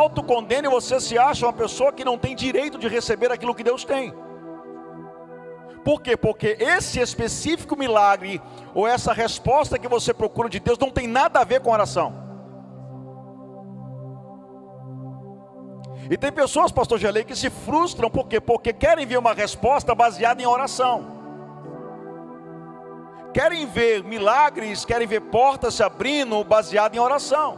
autocondena e você se acha uma pessoa que não tem direito de receber aquilo que Deus tem. Por quê? Porque esse específico milagre, ou essa resposta que você procura de Deus, não tem nada a ver com oração. E tem pessoas, pastor Gelei, que se frustram, por quê? Porque querem ver uma resposta baseada em oração. Querem ver milagres, querem ver portas se abrindo baseado em oração.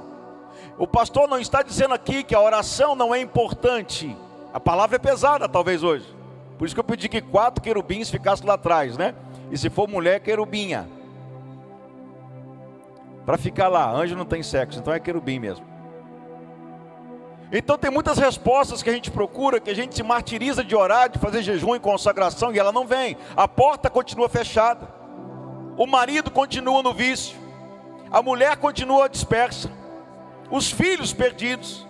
O pastor não está dizendo aqui que a oração não é importante. A palavra é pesada talvez hoje. Por isso que eu pedi que 4 querubins ficassem lá atrás, né? E se for mulher, querubinha. Para ficar lá, anjo não tem sexo, então é querubim mesmo. Então tem muitas respostas que a gente procura, que a gente se martiriza de orar, de fazer jejum e consagração, e ela não vem. A porta continua fechada. O marido continua no vício. A mulher continua dispersa. Os filhos perdidos.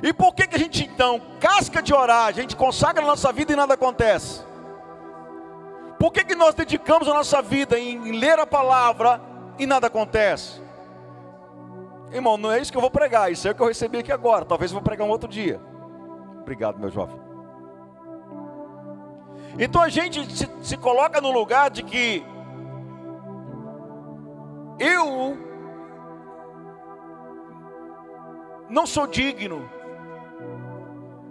E por que a gente então casca de orar, a gente consagra a nossa vida e nada acontece? Por que nós dedicamos a nossa vida em ler a palavra e nada acontece? Irmão, não é isso que eu vou pregar, isso é o que eu recebi aqui agora. Talvez eu vou pregar um outro dia. Obrigado, meu jovem. Então a gente se coloca no lugar de que eu não sou digno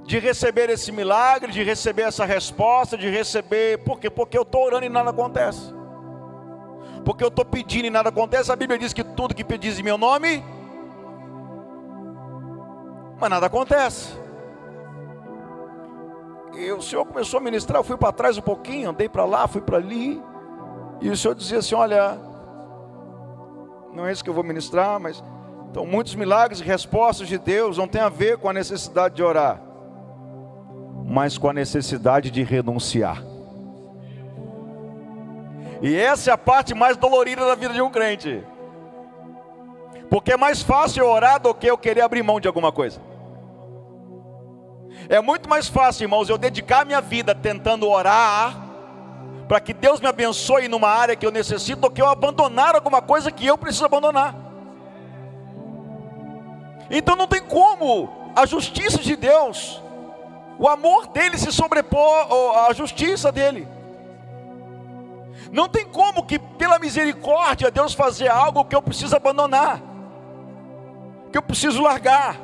de receber esse milagre, de receber essa resposta, de receber... Por quê? Porque eu estou orando e nada acontece. Porque eu estou pedindo e nada acontece. A Bíblia diz que tudo que pedis em meu nome, mas nada acontece. E o Senhor começou a ministrar, eu fui para trás um pouquinho, andei para lá, fui para ali, e o Senhor dizia assim, olha, não é isso que eu vou ministrar, mas... Então muitos milagres e respostas de Deus não tem a ver com a necessidade de orar, mas com a necessidade de renunciar. E essa é a parte mais dolorida da vida de um crente. Porque é mais fácil eu orar do que eu querer abrir mão de alguma coisa. É muito mais fácil, irmãos, eu dedicar minha vida tentando orar para que Deus me abençoe numa área que eu necessito, do que eu abandonar alguma coisa que eu preciso abandonar. Então não tem como a justiça de Deus, o amor dele se sobrepor à justiça dele. Não tem como que pela misericórdia Deus fazer algo que eu preciso abandonar, que eu preciso largar.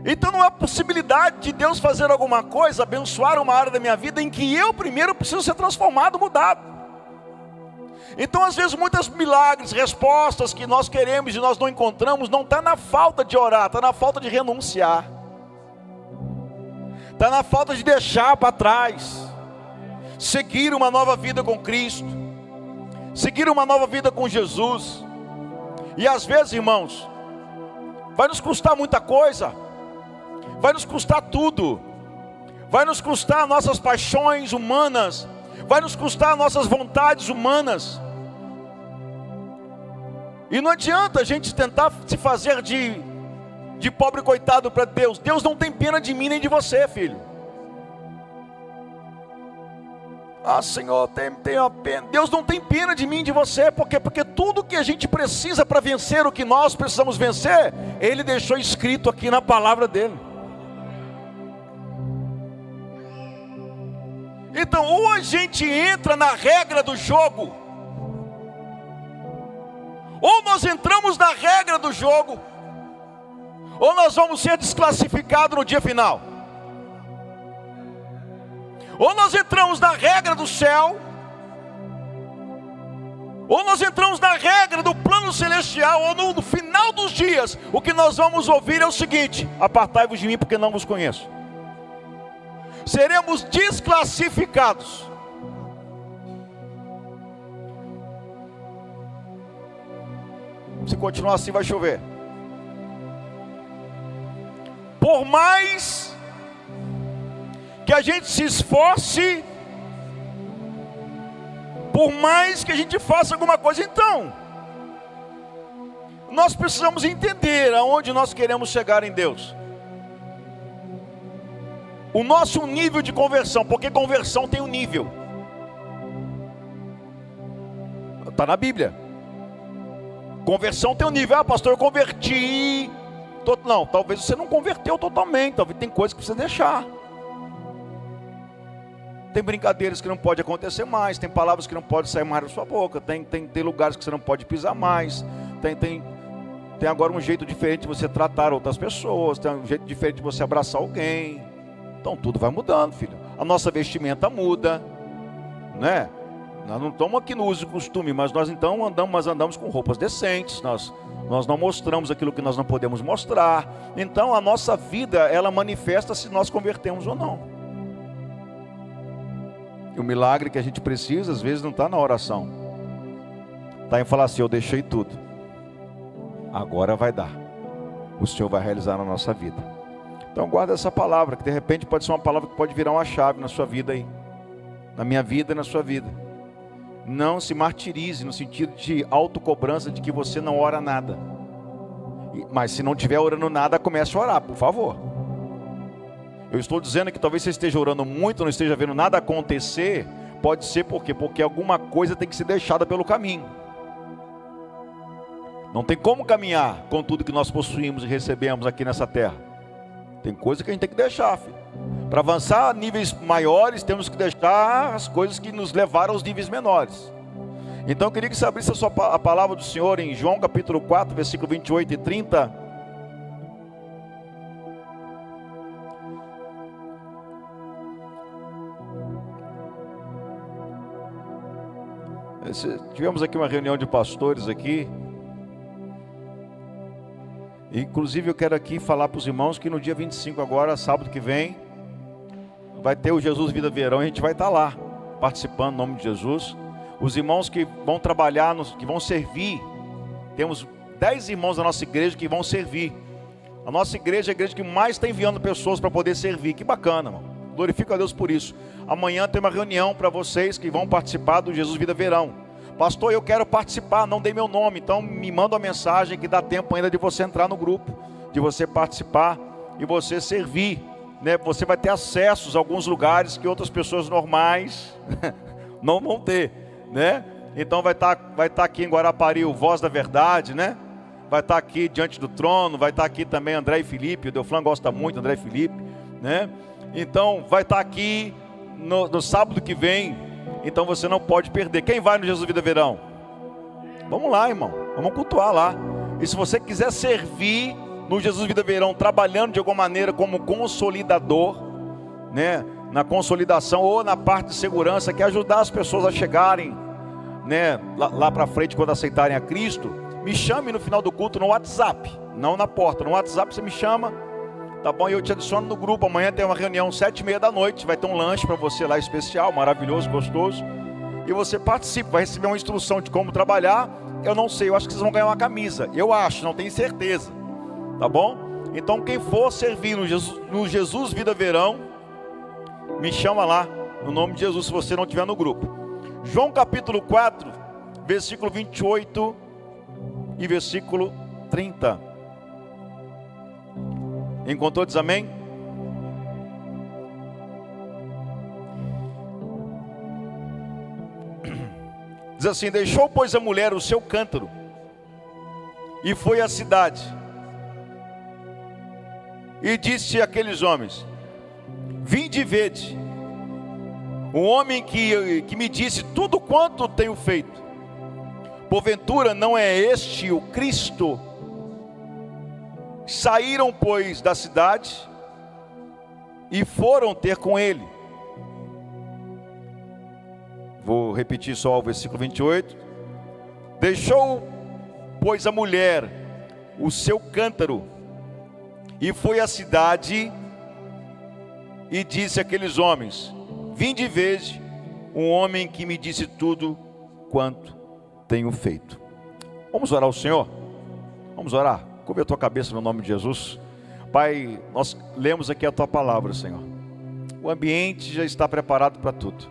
Então não há possibilidade de Deus fazer alguma coisa, abençoar uma área da minha vida em que eu primeiro preciso ser transformado, mudado. Então às vezes muitos milagres, respostas que nós queremos e nós não encontramos, não está na falta de orar, está na falta de renunciar. Está na falta de deixar para trás, seguir uma nova vida com Cristo, seguir uma nova vida com Jesus. E às vezes, irmãos, vai nos custar muita coisa, vai nos custar tudo, vai nos custar nossas paixões humanas, vai nos custar nossas vontades humanas. E não adianta a gente tentar se fazer de pobre coitado para Deus. Deus não tem pena de mim nem de você, filho. Ah, Senhor, tenha pena. Deus não tem pena de mim e de você. Por quê? Porque tudo que a gente precisa para vencer o que nós precisamos vencer, Ele deixou escrito aqui na palavra dEle. Então, ou a gente entra na regra do jogo, ou nós entramos na regra do jogo, ou nós vamos ser desclassificados no dia final. Ou nós entramos na regra do céu, ou nós entramos na regra do plano celestial, ou no final dos dias, o que nós vamos ouvir é o seguinte: apartai-vos de mim, porque não vos conheço. Seremos desclassificados. Se continuar assim vai chover. Por mais que a gente se esforce, por mais que a gente faça alguma coisa, então nós precisamos entender aonde nós queremos chegar em Deus. O nosso nível de conversão, porque conversão tem um nível. Está na Bíblia. Conversão tem um nível. Ah, pastor, eu converti Não, talvez você não converteu totalmente, talvez tem coisas que precisa deixar. Tem brincadeiras que não pode acontecer mais, tem palavras que não podem sair mais da sua boca, tem lugares que você não pode pisar mais, tem agora um jeito diferente de você tratar outras pessoas, tem um jeito diferente de você abraçar alguém. Então tudo vai mudando, filho. A nossa vestimenta muda, né? Nós não estamos aqui no uso e costume, mas nós então andamos com roupas decentes, nós não mostramos aquilo que nós não podemos mostrar. Então a nossa vida, ela manifesta se nós convertemos ou não. E o milagre que a gente precisa, às vezes, não está na oração. Está em falar assim: eu deixei tudo, agora vai dar. O Senhor vai realizar na nossa vida. Então guarda essa palavra, que de repente pode ser uma palavra que pode virar uma chave na sua vida aí. Na minha vida e na sua vida. Não se martirize no sentido de autocobrança de que você não ora nada. Mas se não estiver orando nada, comece a orar, por favor. Eu estou dizendo que talvez você esteja orando muito, não esteja vendo nada acontecer. Pode ser por quê? Porque alguma coisa tem que ser deixada pelo caminho. Não tem como caminhar com tudo que nós possuímos e recebemos aqui nessa terra. Tem coisa que a gente tem que deixar, filho. Para avançar a níveis maiores, temos que deixar as coisas que nos levaram aos níveis menores. Então eu queria que você abrisse a palavra do Senhor em João capítulo 4, versículo 28 e 30. Tivemos aqui uma reunião de pastores aqui. Inclusive eu quero aqui falar para os irmãos que no dia 25 agora, sábado que vem, vai ter o Jesus Vida Verão, e a gente vai estar lá, participando em nome de Jesus. Os irmãos que vão trabalhar, que vão servir, temos 10 irmãos da nossa igreja que vão servir. A nossa igreja é a igreja que mais está enviando pessoas para poder servir. Que bacana, irmão. Glorifico a Deus por isso. Amanhã tem uma reunião para vocês que vão participar do Jesus Vida Verão. Pastor, eu quero participar, não dei meu nome, então me manda uma mensagem que dá tempo ainda de você entrar no grupo, de você participar e você servir, né? Você vai ter acessos a alguns lugares que outras pessoas normais não vão ter, né? Então vai estar aqui em Guarapari o Voz da Verdade, né? Vai estar aqui diante do trono, vai estar aqui também André e Felipe, o Delflan gosta muito, André e Felipe, né? Então vai estar aqui no sábado que vem. Então você não pode perder. Quem vai no Jesus Vida Verão? Vamos lá, irmão. Vamos cultuar lá. E se você quiser servir no Jesus Vida Verão, trabalhando de alguma maneira como consolidador, né, na consolidação ou na parte de segurança, que é ajudar as pessoas a chegarem, né, lá para frente quando aceitarem a Cristo, me chame no final do culto no WhatsApp, não na porta. No WhatsApp você me chama, tá bom? E eu te adiciono no grupo. Amanhã tem uma reunião 7h30 da noite. Vai ter um lanche para você lá especial, maravilhoso, gostoso. E você participa, vai receber uma instrução de como trabalhar. Eu não sei, eu acho que vocês vão ganhar uma camisa. Eu acho, não tenho certeza. Tá bom? Então quem for servir no Jesus Vida Verão, me chama lá, no nome de Jesus, se você não estiver no grupo. João capítulo 4, versículo 28 e versículo 30. Encontrou? Diz amém? Diz assim: deixou, pois, a mulher o seu cântaro e foi à cidade, e disse àqueles homens: vinde e vede um homem que me disse tudo quanto tenho feito. Porventura não é este o Cristo? Saíram, pois, da cidade e foram ter com ele. Vou repetir só o versículo 28. Deixou, pois, a mulher o seu cântaro e foi à cidade e disse àqueles homens: vinde e vede um homem que me disse tudo quanto tenho feito. Vamos orar ao Senhor? Vamos orar? Curva a tua cabeça no nome de Jesus. Pai, nós lemos aqui a tua palavra, Senhor. O ambiente já está preparado para tudo,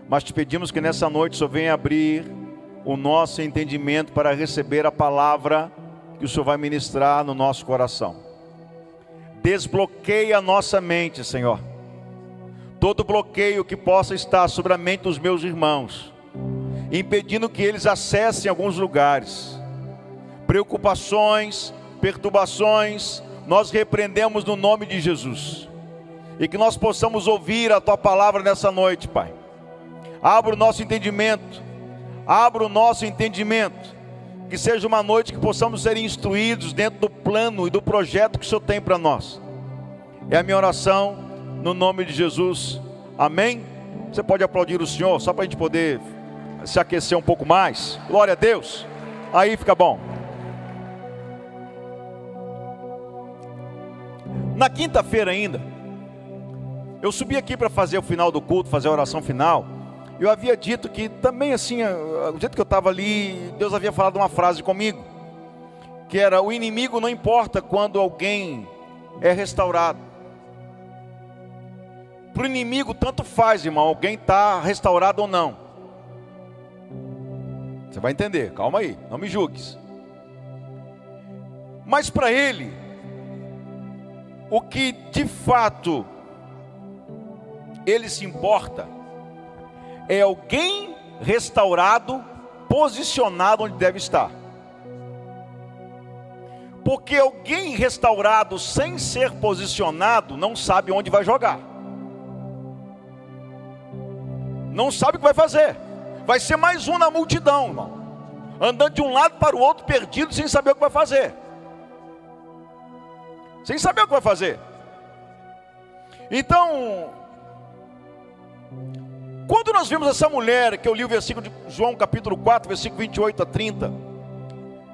mas te pedimos que nessa noite o Senhor venha abrir o nosso entendimento para receber a palavra que o Senhor vai ministrar no nosso coração. Desbloqueia a nossa mente, Senhor. Todo bloqueio que possa estar sobre a mente dos meus irmãos, impedindo que eles acessem alguns lugares, preocupações, perturbações, nós repreendemos no nome de Jesus. E que nós possamos ouvir a Tua palavra nessa noite, Pai. Abra o nosso entendimento. Abra o nosso entendimento. Que seja uma noite que possamos ser instruídos dentro do plano e do projeto que o Senhor tem para nós. É a minha oração no nome de Jesus. Amém? Você pode aplaudir o Senhor, só para a gente poder se aquecer um pouco mais. Glória a Deus. Aí fica bom. Na quinta-feira ainda, eu subi aqui para fazer o final do culto, fazer a oração final. Eu havia dito que também assim, do jeito que eu estava ali, Deus havia falado uma frase comigo, que era: o inimigo não importa quando alguém é restaurado. Para o inimigo tanto faz, irmão, alguém está restaurado ou não. Você vai entender, calma aí, não me julgues. Mas para ele, o que de fato ele se importa é alguém restaurado, posicionado onde deve estar. Porque alguém restaurado sem ser posicionado não sabe onde vai jogar, não sabe o que vai fazer. Vai ser mais um na multidão, irmão, andando de um lado para o outro, perdido, sem saber o que vai fazer. Sem saber o que vai fazer. Então, quando nós vimos essa mulher, que eu li o versículo de João capítulo 4, versículo 28 a 30,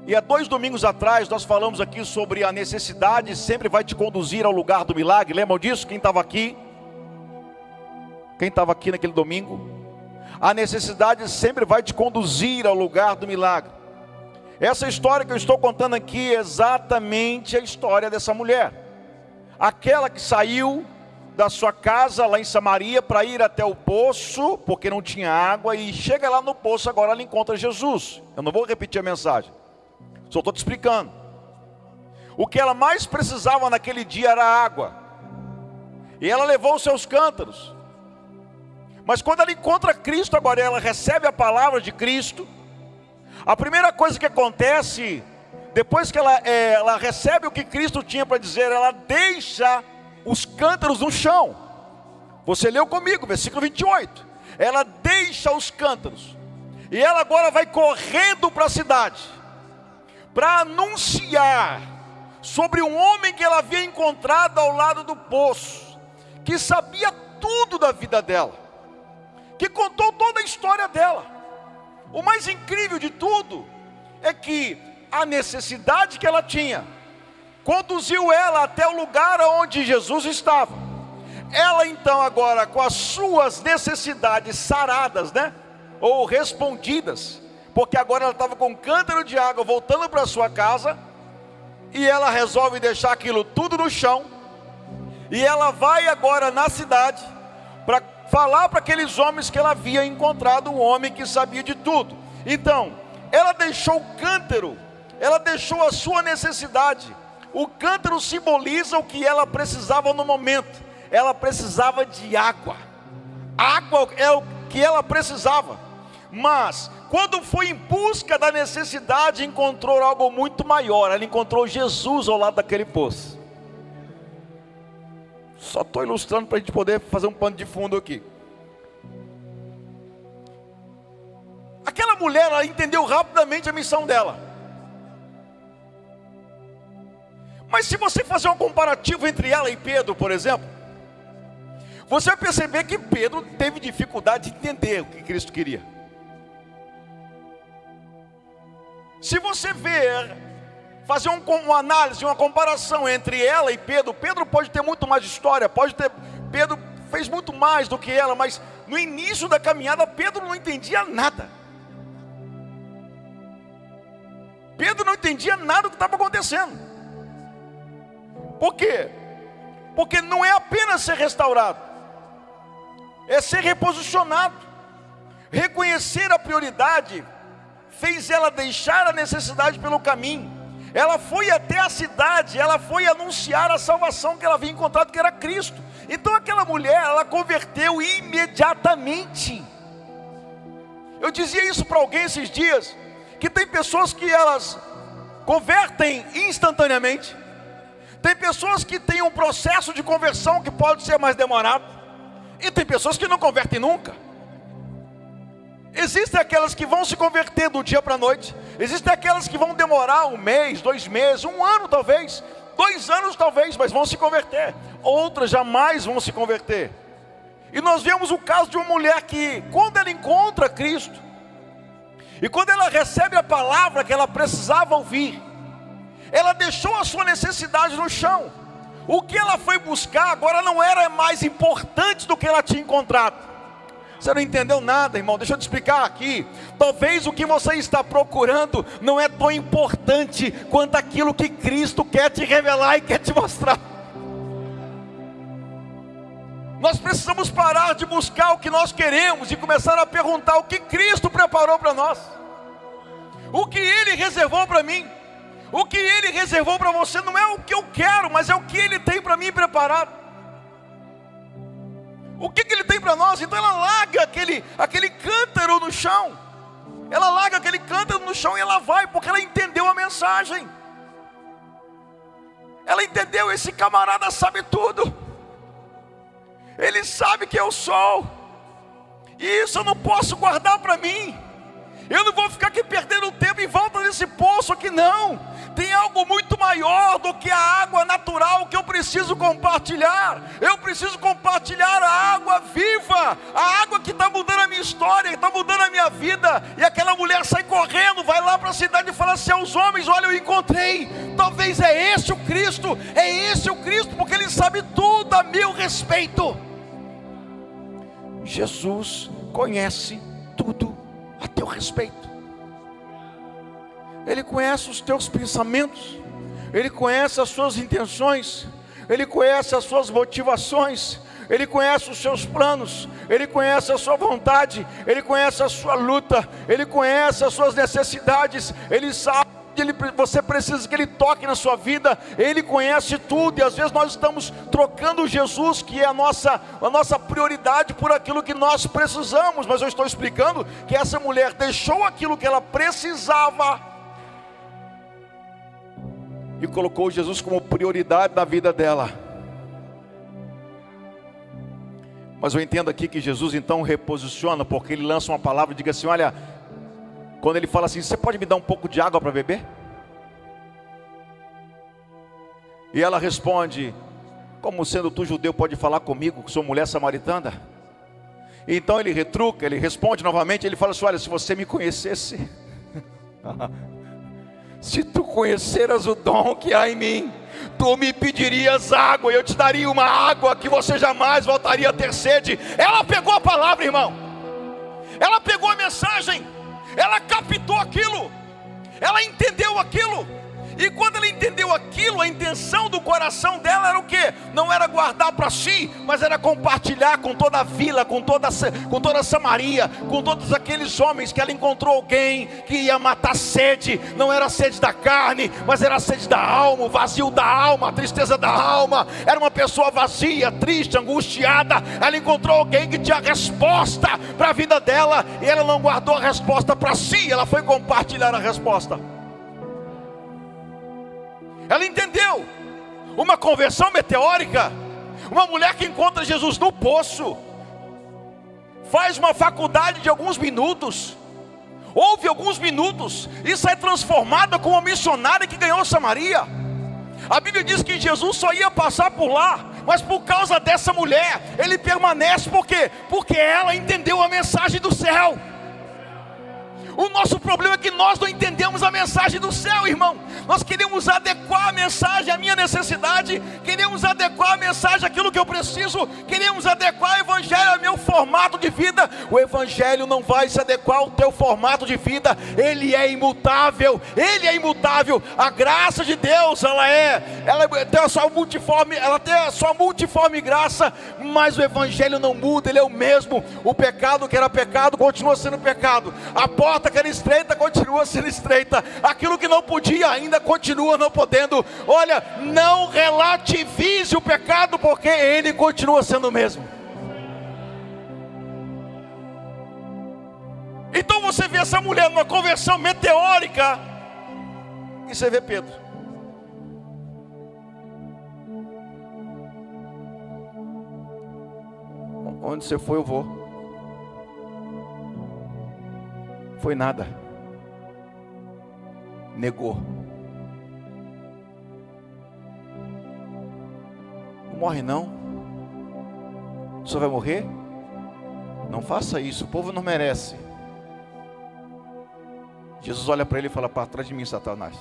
e há 2 domingos atrás nós falamos aqui sobre a necessidade sempre vai te conduzir ao lugar do milagre. Lembram disso? Quem estava aqui? Quem estava aqui naquele domingo? A necessidade sempre vai te conduzir ao lugar do milagre. Essa história que eu estou contando aqui é exatamente a história dessa mulher. Aquela que saiu da sua casa lá em Samaria para ir até o poço, porque não tinha água, e chega lá no poço, agora ela encontra Jesus. Eu não vou repetir a mensagem, só estou te explicando. O que ela mais precisava naquele dia era água, e ela levou os seus cântaros. Mas quando ela encontra Cristo, agora ela recebe a palavra de Cristo. A primeira coisa que acontece, depois que ela recebe o que Cristo tinha para dizer, ela deixa os cântaros no chão. Você leu comigo, versículo 28. Ela deixa os cântaros, e ela agora vai correndo para a cidade, para anunciar sobre um homem que ela havia encontrado ao lado do poço, que sabia tudo da vida dela, que contou toda a história dela. O mais incrível de tudo é que a necessidade que ela tinha conduziu ela até o lugar onde Jesus estava. Ela então agora, com as suas necessidades saradas, né? Ou respondidas, porque agora ela estava com um cântaro de água voltando para sua casa, e ela resolve deixar aquilo tudo no chão, e ela vai agora na cidade para falar para aqueles homens que ela havia encontrado um homem que sabia de tudo. Então, ela deixou o cântaro, ela deixou a sua necessidade. O cântaro simboliza o que ela precisava no momento. Ela precisava de água. Água é o que ela precisava. Mas, quando foi em busca da necessidade, encontrou algo muito maior. Ela encontrou Jesus ao lado daquele poço. Só estou ilustrando para a gente poder fazer um pano de fundo aqui. Aquela mulher, ela entendeu rapidamente a missão dela. Mas se você fazer um comparativo entre ela e Pedro, por exemplo, você vai perceber que Pedro teve dificuldade de entender o que Cristo queria. Se você ver, fazer uma análise, uma comparação entre ela e Pedro, Pedro pode ter muito mais história, Pedro fez muito mais do que ela, mas no início da caminhada, Pedro não entendia nada. Pedro não entendia nada do que estava acontecendo. Por quê? Porque não é apenas ser restaurado, é ser reposicionado. Reconhecer a prioridade fez ela deixar a necessidade pelo caminho. Ela foi até a cidade, ela foi anunciar a salvação que ela havia encontrado, que era Cristo. Então aquela mulher, ela converteu imediatamente. Eu dizia isso para alguém esses dias, que tem pessoas que elas convertem instantaneamente. Tem pessoas que têm um processo de conversão que pode ser mais demorado. E tem pessoas que não convertem nunca. Existem aquelas que vão se converter do dia para a noite. Existem aquelas que vão demorar 1 mês, 2 meses, 1 ano talvez, 2 anos talvez, mas vão se converter. Outras jamais vão se converter. E nós vemos o caso de uma mulher que, quando ela encontra Cristo, e quando ela recebe a palavra que ela precisava ouvir, ela deixou a sua necessidade no chão. O que ela foi buscar agora não era mais importante do que ela tinha encontrado. Você não entendeu nada, irmão, deixa eu te explicar aqui. Talvez o que você está procurando não é tão importante quanto aquilo que Cristo quer te revelar e quer te mostrar. Nós precisamos parar de buscar o que nós queremos e começar a perguntar o que Cristo preparou para nós. O que Ele reservou para mim. O que Ele reservou para você não é o que eu quero, mas é o que Ele tem para mim preparado. O que Ele tem para nós? Então ela larga aquele cântaro no chão. Ela larga aquele cântaro no chão e ela vai, porque ela entendeu a mensagem. Ela entendeu, esse camarada sabe tudo. Ele sabe que eu sou. E isso eu não posso guardar para mim. Eu não vou ficar aqui perdendo tempo em volta desse poço aqui, não. Tem algo muito maior do que a água natural que eu preciso compartilhar. Eu preciso compartilhar a água viva, a água que está mudando a minha história, que está mudando a minha vida. E aquela mulher sai correndo, vai lá para a cidade e fala assim aos homens: olha, eu encontrei, talvez é esse o Cristo, porque Ele sabe tudo a meu respeito. Jesus conhece tudo a teu respeito. Ele conhece os teus pensamentos, Ele conhece as suas intenções, Ele conhece as suas motivações, Ele conhece os seus planos, Ele conhece a sua vontade, Ele conhece a sua luta, Ele conhece as suas necessidades, Ele sabe que você precisa que Ele toque na sua vida. Ele conhece tudo. E às vezes nós estamos trocando Jesus, que é a nossa prioridade, por aquilo que nós precisamos. Mas eu estou explicando que essa mulher deixou aquilo que ela precisava e colocou Jesus como prioridade na vida dela. Mas eu entendo aqui que Jesus então reposiciona, porque Ele lança uma palavra e diga assim: olha, quando Ele fala assim: você pode me dar um pouco de água para beber? E ela responde: como sendo tu judeu pode falar comigo, que sou mulher samaritana? E então Ele retruca, Ele responde novamente, Ele fala assim: olha, se você me conhecesse, se tu conheceras o dom que há em mim, tu me pedirias água, e eu te daria uma água que você jamais voltaria a ter sede. Ela pegou a palavra, irmão. Ela pegou a mensagem. Ela captou aquilo, ela entendeu aquilo. E quando ela entendeu aquilo, a intenção do coração dela era o quê? Não era guardar para si, mas era compartilhar com toda a vila, com toda Samaria, com todos aqueles homens que ela encontrou alguém que ia matar sede. Não era a sede da carne, mas era a sede da alma, o vazio da alma, a tristeza da alma. Era uma pessoa vazia, triste, angustiada. Ela encontrou alguém que tinha resposta para a vida dela, e ela não guardou a resposta para si, ela foi compartilhar a resposta. Ela entendeu. Uma conversão meteórica. Uma mulher que encontra Jesus no poço, faz uma faculdade de alguns minutos, ouve alguns minutos e sai transformada como uma missionária que ganhou Samaria. A Bíblia diz que Jesus só ia passar por lá, mas por causa dessa mulher Ele permanece. Por quê? Porque ela entendeu a mensagem do céu. O nosso problema é que nós não entendemos a mensagem do céu, irmão. Nós queremos adequar a mensagem à minha necessidade, queremos adequar a mensagem àquilo que eu preciso, queremos adequar o Evangelho ao meu formato de vida. O Evangelho não vai se adequar ao teu formato de vida. Ele é imutável, Ele é imutável. A graça de Deus, ela tem a sua multiforme graça, mas o Evangelho não muda, Ele é o mesmo. O pecado que era pecado continua sendo pecado, a porta que era estreita continua sendo estreita, aquilo que não podia ainda continua não podendo. Olha, não relativize o pecado, porque ele continua sendo o mesmo. Então você vê essa mulher numa conversão meteórica, e você vê Pedro. Onde você foi, eu vou. Foi nada. Negou. Não morre não. O senhor vai morrer? Não faça isso, o povo não merece. Jesus olha para ele e fala: para trás de mim, Satanás.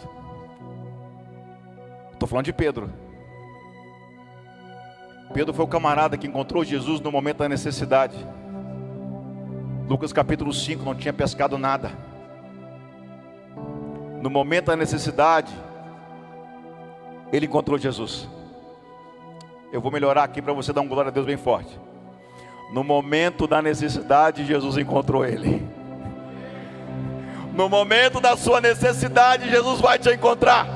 Estou falando de Pedro. Pedro foi o camarada que encontrou Jesus no momento da necessidade. Lucas capítulo 5, não tinha pescado nada. No momento da necessidade, ele encontrou Jesus. Eu vou melhorar aqui para você dar um glória a Deus bem forte. No momento da necessidade, Jesus encontrou ele. No momento da sua necessidade, Jesus vai te encontrar.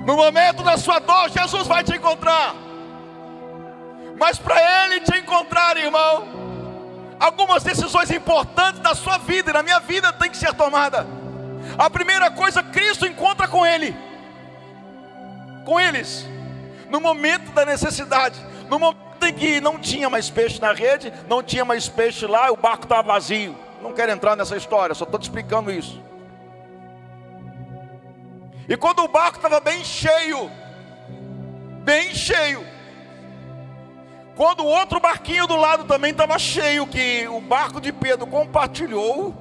No momento da sua dor, Jesus vai te encontrar. Mas para Ele te encontrar, irmão, algumas decisões importantes da sua vida e na minha vida tem que ser tomada. A primeira coisa, Cristo encontra com Ele, com eles, no momento da necessidade, no momento em que não tinha mais peixe na rede, não tinha mais peixe lá, o barco estava vazio. Não quero entrar nessa história, só estou te explicando isso. E quando o barco estava bem cheio, quando o outro barquinho do lado também estava cheio, que o barco de Pedro compartilhou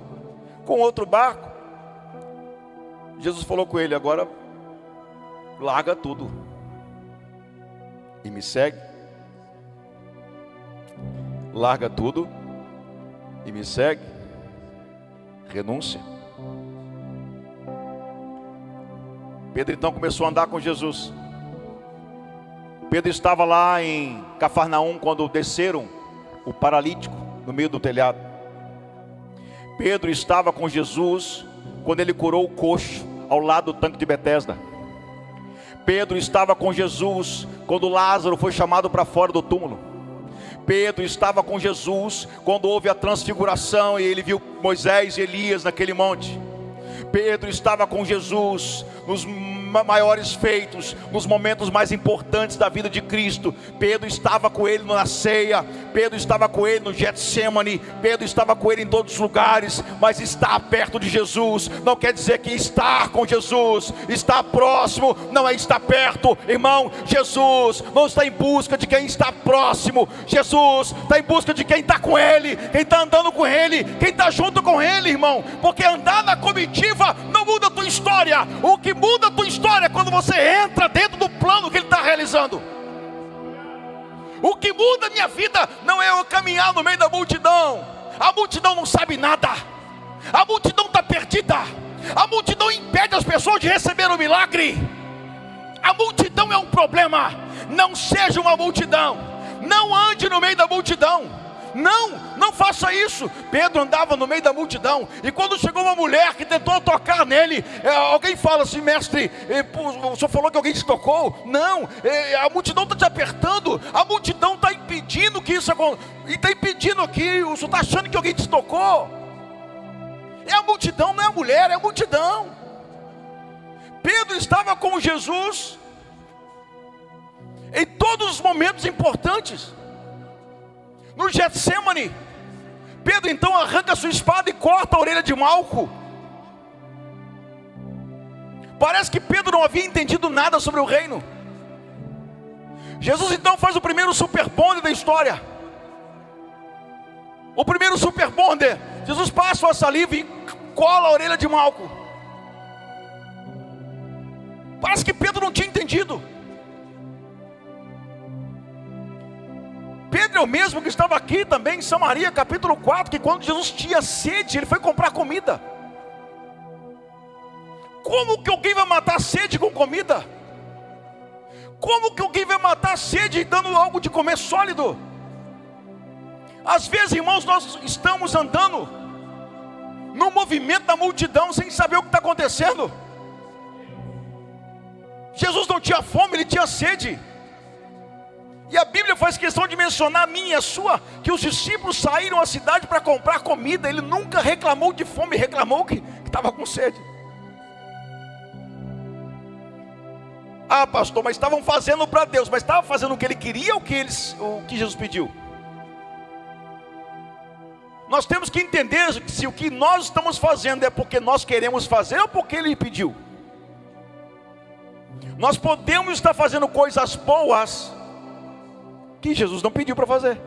com outro barco, Jesus falou com ele: agora larga tudo e me segue. Larga tudo e me segue. Renúncia. Pedro então começou a andar com Jesus. Pedro estava lá em Cafarnaum quando desceram o paralítico no meio do telhado. Pedro estava com Jesus quando ele curou o coxo ao lado do tanque de Betesda. Pedro estava com Jesus quando Lázaro foi chamado para fora do túmulo. Pedro estava com Jesus quando houve a transfiguração e ele viu Moisés e Elias naquele monte. Pedro estava com Jesus nos maiores feitos, nos momentos mais importantes da vida de Cristo. Pedro estava com ele na ceia, Pedro estava com ele no Getsemane, Pedro estava com ele em todos os lugares. Mas estar perto de Jesus não quer dizer que estar com Jesus, estar próximo não é estar perto, irmão. Jesus não está em busca de quem está próximo, Jesus está em busca de quem está com ele, quem está andando com ele, quem está junto com ele, irmão. Porque andar na comitiva não muda a tua história. O que muda a tua história é quando você entra dentro do plano que ele está realizando. O que muda a minha vida não é eu caminhar no meio da multidão. A multidão não sabe nada, a multidão está perdida, a multidão impede as pessoas de receber o milagre. A multidão é um problema. Não seja uma multidão, não ande no meio da multidão. Não faça isso. Pedro andava no meio da multidão, e quando chegou uma mulher que tentou tocar nele, alguém fala assim: mestre, o senhor falou que alguém te tocou? Não, a multidão está te apertando, a multidão está impedindo que isso aconteça, e está impedindo aqui, o senhor está achando que alguém te tocou? É a multidão, não é a mulher, é a multidão. Pedro estava com Jesus em todos os momentos importantes. No Getsemane, Pedro então arranca sua espada e corta a orelha de Malco. Parece que Pedro não havia entendido nada sobre o reino. Jesus então faz o primeiro super bonder da história. O primeiro super bonder. Jesus passa a saliva e cola a orelha de Malco. Parece que Pedro não tinha entendido. Pedro é o mesmo que estava aqui também em Samaria, capítulo 4, que quando Jesus tinha sede, ele foi comprar comida. Como que alguém vai matar a sede com comida? Como que alguém vai matar a sede dando algo de comer sólido? Às vezes, irmãos, nós estamos andando no movimento da multidão sem saber o que está acontecendo. Jesus não tinha fome, ele tinha sede. E a Bíblia faz questão de mencionar a minha e a sua, que os discípulos saíram à cidade para comprar comida. Ele nunca reclamou de fome, reclamou que estava com sede. Ah, pastor, mas estavam fazendo para Deus. Mas estavam fazendo o que ele queria ou o que Jesus pediu? Nós temos que entender se o que nós estamos fazendo é porque nós queremos fazer ou porque ele pediu. Nós podemos estar fazendo coisas boas que Jesus não pediu para fazer.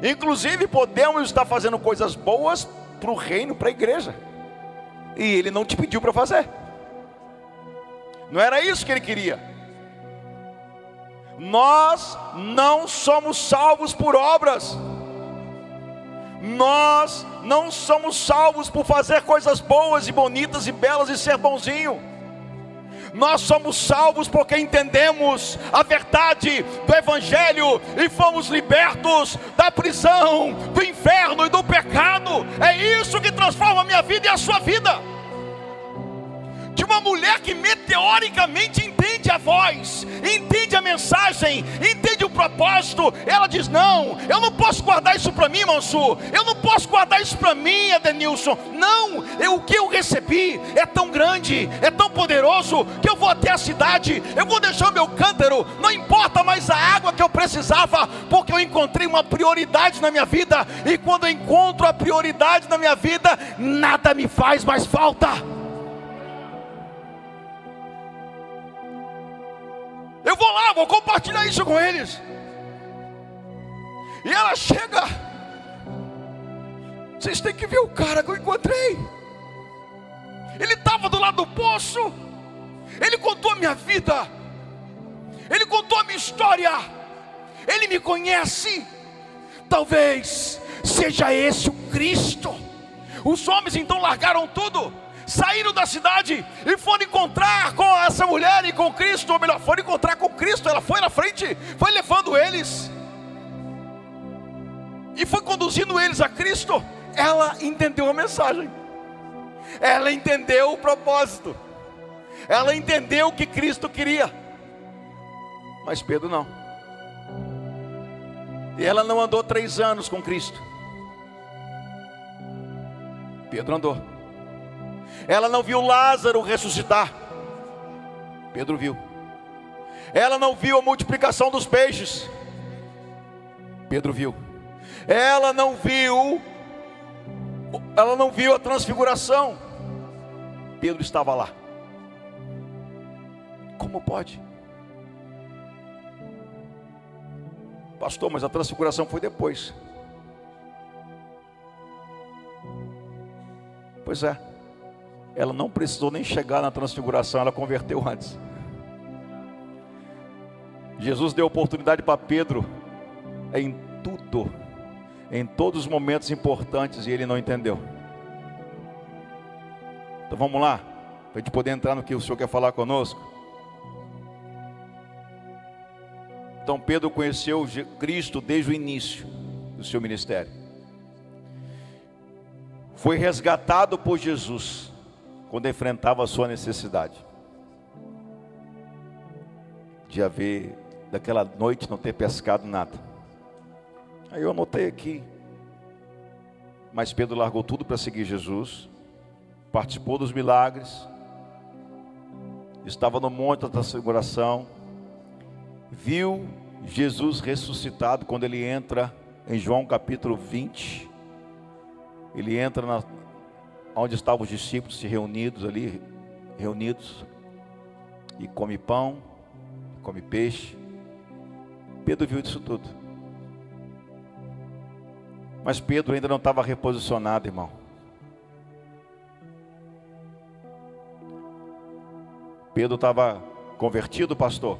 Inclusive podemos estar fazendo coisas boas para o reino, para a igreja, e ele não te pediu para fazer. Não era isso que ele queria. Nós não somos salvos por obras. Nós não somos salvos por fazer coisas boas e bonitas e belas e ser bonzinho. Nós somos salvos porque entendemos a verdade do Evangelho e fomos libertos da prisão, do inferno e do pecado. É isso que transforma a minha vida e a sua vida. De uma mulher que meteoricamente entende a voz, entende a mensagem, entende o propósito. Ela diz: não, eu não posso guardar isso para mim, Mansu. Eu não posso guardar isso para mim, Edenilson. Não, o que eu recebi é tão grande, é tão poderoso, que eu vou até a cidade, eu vou deixar o meu cântaro, não importa mais a água que eu precisava, porque eu encontrei uma prioridade na minha vida. E quando eu encontro a prioridade na minha vida, nada me faz mais falta. Eu vou lá, vou compartilhar isso com eles. E ela chega. Vocês têm que ver o cara que eu encontrei. Ele estava do lado do poço. Ele contou a minha vida. Ele contou a minha história. Ele me conhece. Talvez seja esse o Cristo. Os homens então largaram tudo, saíram da cidade e foram encontrar com essa mulher e com Cristo. Ou melhor, foram encontrar com Cristo. Ela foi na frente, foi levando eles e foi conduzindo eles a Cristo. Ela entendeu a mensagem, ela entendeu o propósito, ela entendeu o que Cristo queria. Mas Pedro não. E ela não andou 3 anos com Cristo. Pedro andou. Ela não viu Lázaro ressuscitar. Pedro viu. Ela não viu a multiplicação dos peixes. Pedro viu. Ela não viu a transfiguração. Pedro estava lá. Como pode? Pastor, mas a transfiguração foi depois. Pois é. Ela não precisou nem chegar na transfiguração, ela converteu antes. Jesus deu oportunidade para Pedro em tudo, em todos os momentos importantes, e ele não entendeu. Então vamos lá, para a gente poder entrar no que o Senhor quer falar conosco. Então Pedro conheceu Cristo desde o início do seu ministério. Foi resgatado por Jesus quando enfrentava a sua necessidade de haver, daquela noite, não ter pescado nada. Aí eu anotei aqui. Mas Pedro largou tudo para seguir Jesus, participou dos milagres, estava no monte da transfiguração, viu Jesus ressuscitado. Quando ele entra em João capítulo 20, ele entra onde estavam os discípulos reunidos, e come pão, come peixe. Pedro viu isso tudo. Mas Pedro ainda não estava reposicionado, irmão. Pedro estava convertido, pastor.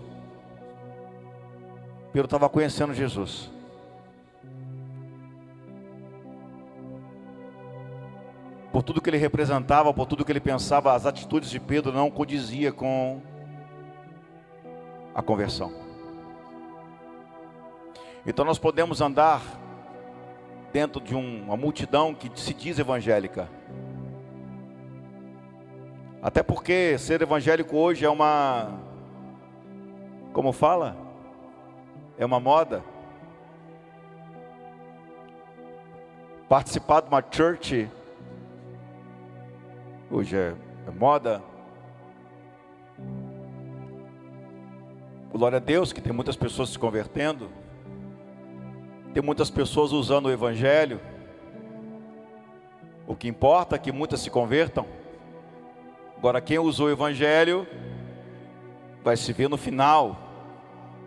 Pedro estava conhecendo Jesus. Por tudo que ele representava, por tudo que ele pensava, as atitudes de Pedro não condizia com a conversão. Então nós podemos andar dentro de uma multidão que se diz evangélica. Até porque ser evangélico hoje é uma, como fala? É uma moda. Participar de uma church hoje é moda. Glória a Deus que tem muitas pessoas se convertendo, tem muitas pessoas usando o Evangelho. O que importa é que muitas se convertam. Agora, quem usou o Evangelho vai se ver no final,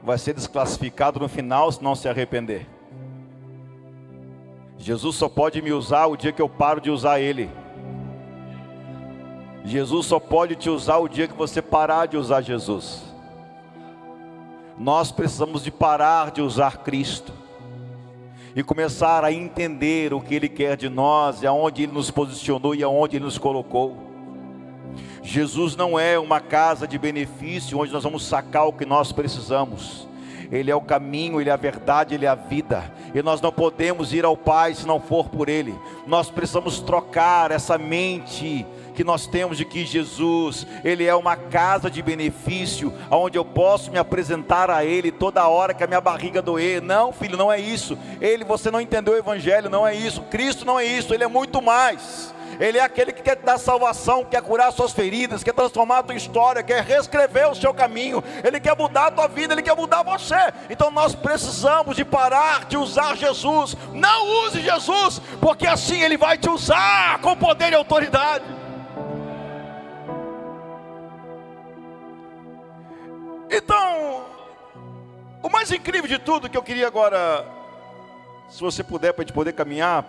vai ser desclassificado no final se não se arrepender. Jesus só pode me usar o dia que eu paro de usar Ele. Jesus só pode te usar o dia que você parar de usar Jesus. Nós precisamos de parar de usar Cristo e começar a entender o que Ele quer de nós, e aonde Ele nos posicionou e aonde Ele nos colocou. Jesus não é uma casa de benefício onde nós vamos sacar o que nós precisamos. Ele é o caminho, Ele é a verdade, Ele é a vida. E nós não podemos ir ao Pai se não for por Ele. Nós precisamos trocar essa mente que nós temos de que Jesus, Ele é uma casa de benefício, onde eu posso me apresentar a Ele toda hora que a minha barriga doer. Não, filho, não é isso. Você não entendeu o Evangelho, não é isso. Cristo não é isso, Ele é muito mais. Ele é aquele que quer te dar salvação, quer curar suas feridas, quer transformar a tua história, quer reescrever o seu caminho. Ele quer mudar a tua vida, Ele quer mudar você. Então nós precisamos de parar de usar Jesus. Não use Jesus, porque assim Ele vai te usar com poder e autoridade. Então, o mais incrível de tudo que eu queria agora, se você puder, para a gente poder caminhar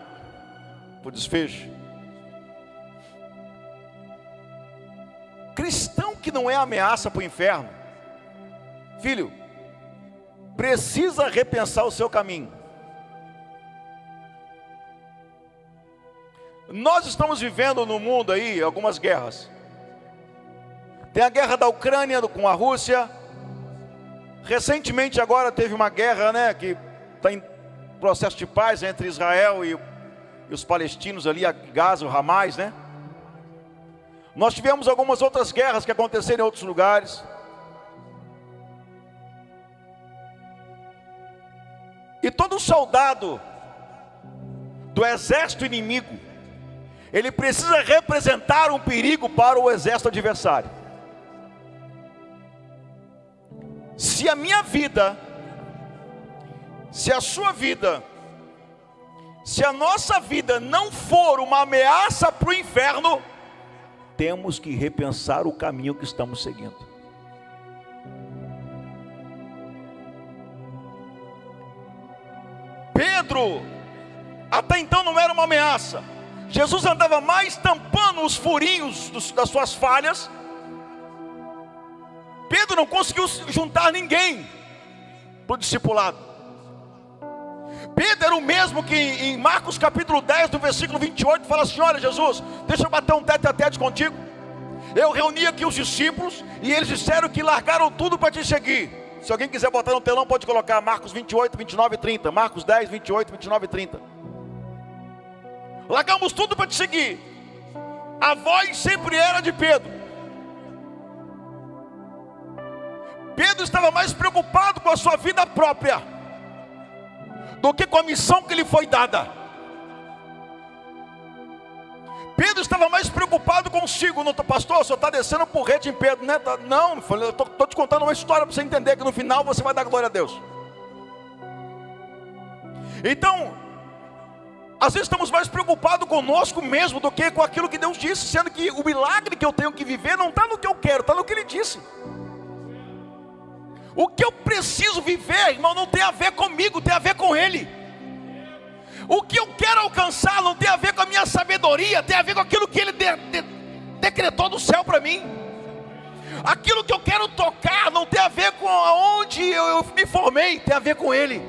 para o desfecho. Cristão que não é ameaça para o inferno, filho, precisa repensar o seu caminho. Nós estamos vivendo no mundo aí algumas guerras. Tem a guerra da Ucrânia com a Rússia. Recentemente agora teve uma guerra, né, que está em processo de paz entre Israel e os palestinos ali, a Gaza, o Hamas, né? Nós tivemos algumas outras guerras que aconteceram em outros lugares. E todo soldado do exército inimigo, ele precisa representar um perigo para o exército adversário. Se a minha vida, se a sua vida, se a nossa vida não for uma ameaça para o inferno, temos que repensar o caminho que estamos seguindo. Pedro, até então não era uma ameaça. Jesus andava mais tampando os furinhos das suas falhas. Pedro não conseguiu juntar ninguém para o discipulado. Pedro era o mesmo que em Marcos capítulo 10, no versículo 28, fala assim: olha Jesus, deixa eu bater um tete a tete contigo. Eu reuni aqui os discípulos e eles disseram que largaram tudo para te seguir. Se alguém quiser botar no telão, pode colocar Marcos 28, 29 e 30. Marcos 10, 28, 29 e 30. Largamos tudo para te seguir. A voz sempre era de Pedro. Pedro estava mais preocupado com a sua vida própria do que com a missão que lhe foi dada. Pedro estava mais preocupado consigo. Não, pastor, o senhor está descendo o porrete em Pedro, né? Não, eu estou te contando uma história para você entender que no final você vai dar glória a Deus. Então, às vezes estamos mais preocupados conosco mesmo do que com aquilo que Deus disse, sendo que o milagre que eu tenho que viver não está no que eu quero, está no que Ele disse. O que eu preciso viver, irmão, não tem a ver comigo, tem a ver com Ele. O que eu quero alcançar não tem a ver com a minha sabedoria, tem a ver com aquilo que Ele decretou do céu para mim. Aquilo que eu quero tocar não tem a ver com onde eu me formei, tem a ver com Ele.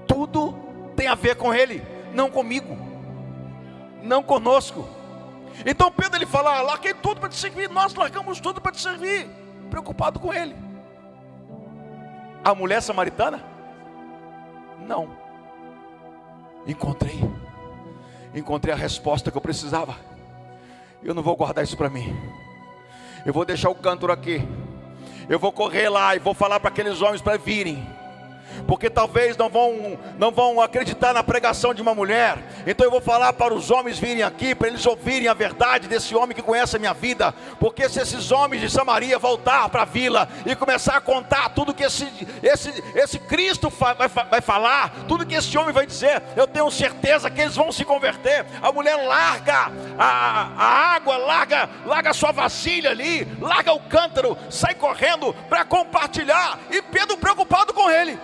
Tudo tem a ver com Ele, não comigo, não conosco. Então Pedro, ele fala: larguei tudo para te servir. Nós largamos tudo para te servir, preocupado com Ele. A mulher samaritana? Não. Encontrei a resposta que eu precisava. Eu não vou guardar isso para mim. Eu vou deixar o cântaro aqui. Eu vou correr lá e vou falar para aqueles homens para virem. porque talvez não vão acreditar na pregação de uma mulher. Então eu vou falar para os homens virem aqui, para eles ouvirem a verdade desse homem que conhece a minha vida. Porque se esses homens de Samaria voltar para a vila e começar a contar tudo que esse Cristo vai falar, tudo que esse homem vai dizer, eu tenho certeza que eles vão se converter. A mulher larga a água, larga a sua vasilha ali, larga o cântaro, sai correndo para compartilhar. E Pedro preocupado com ele.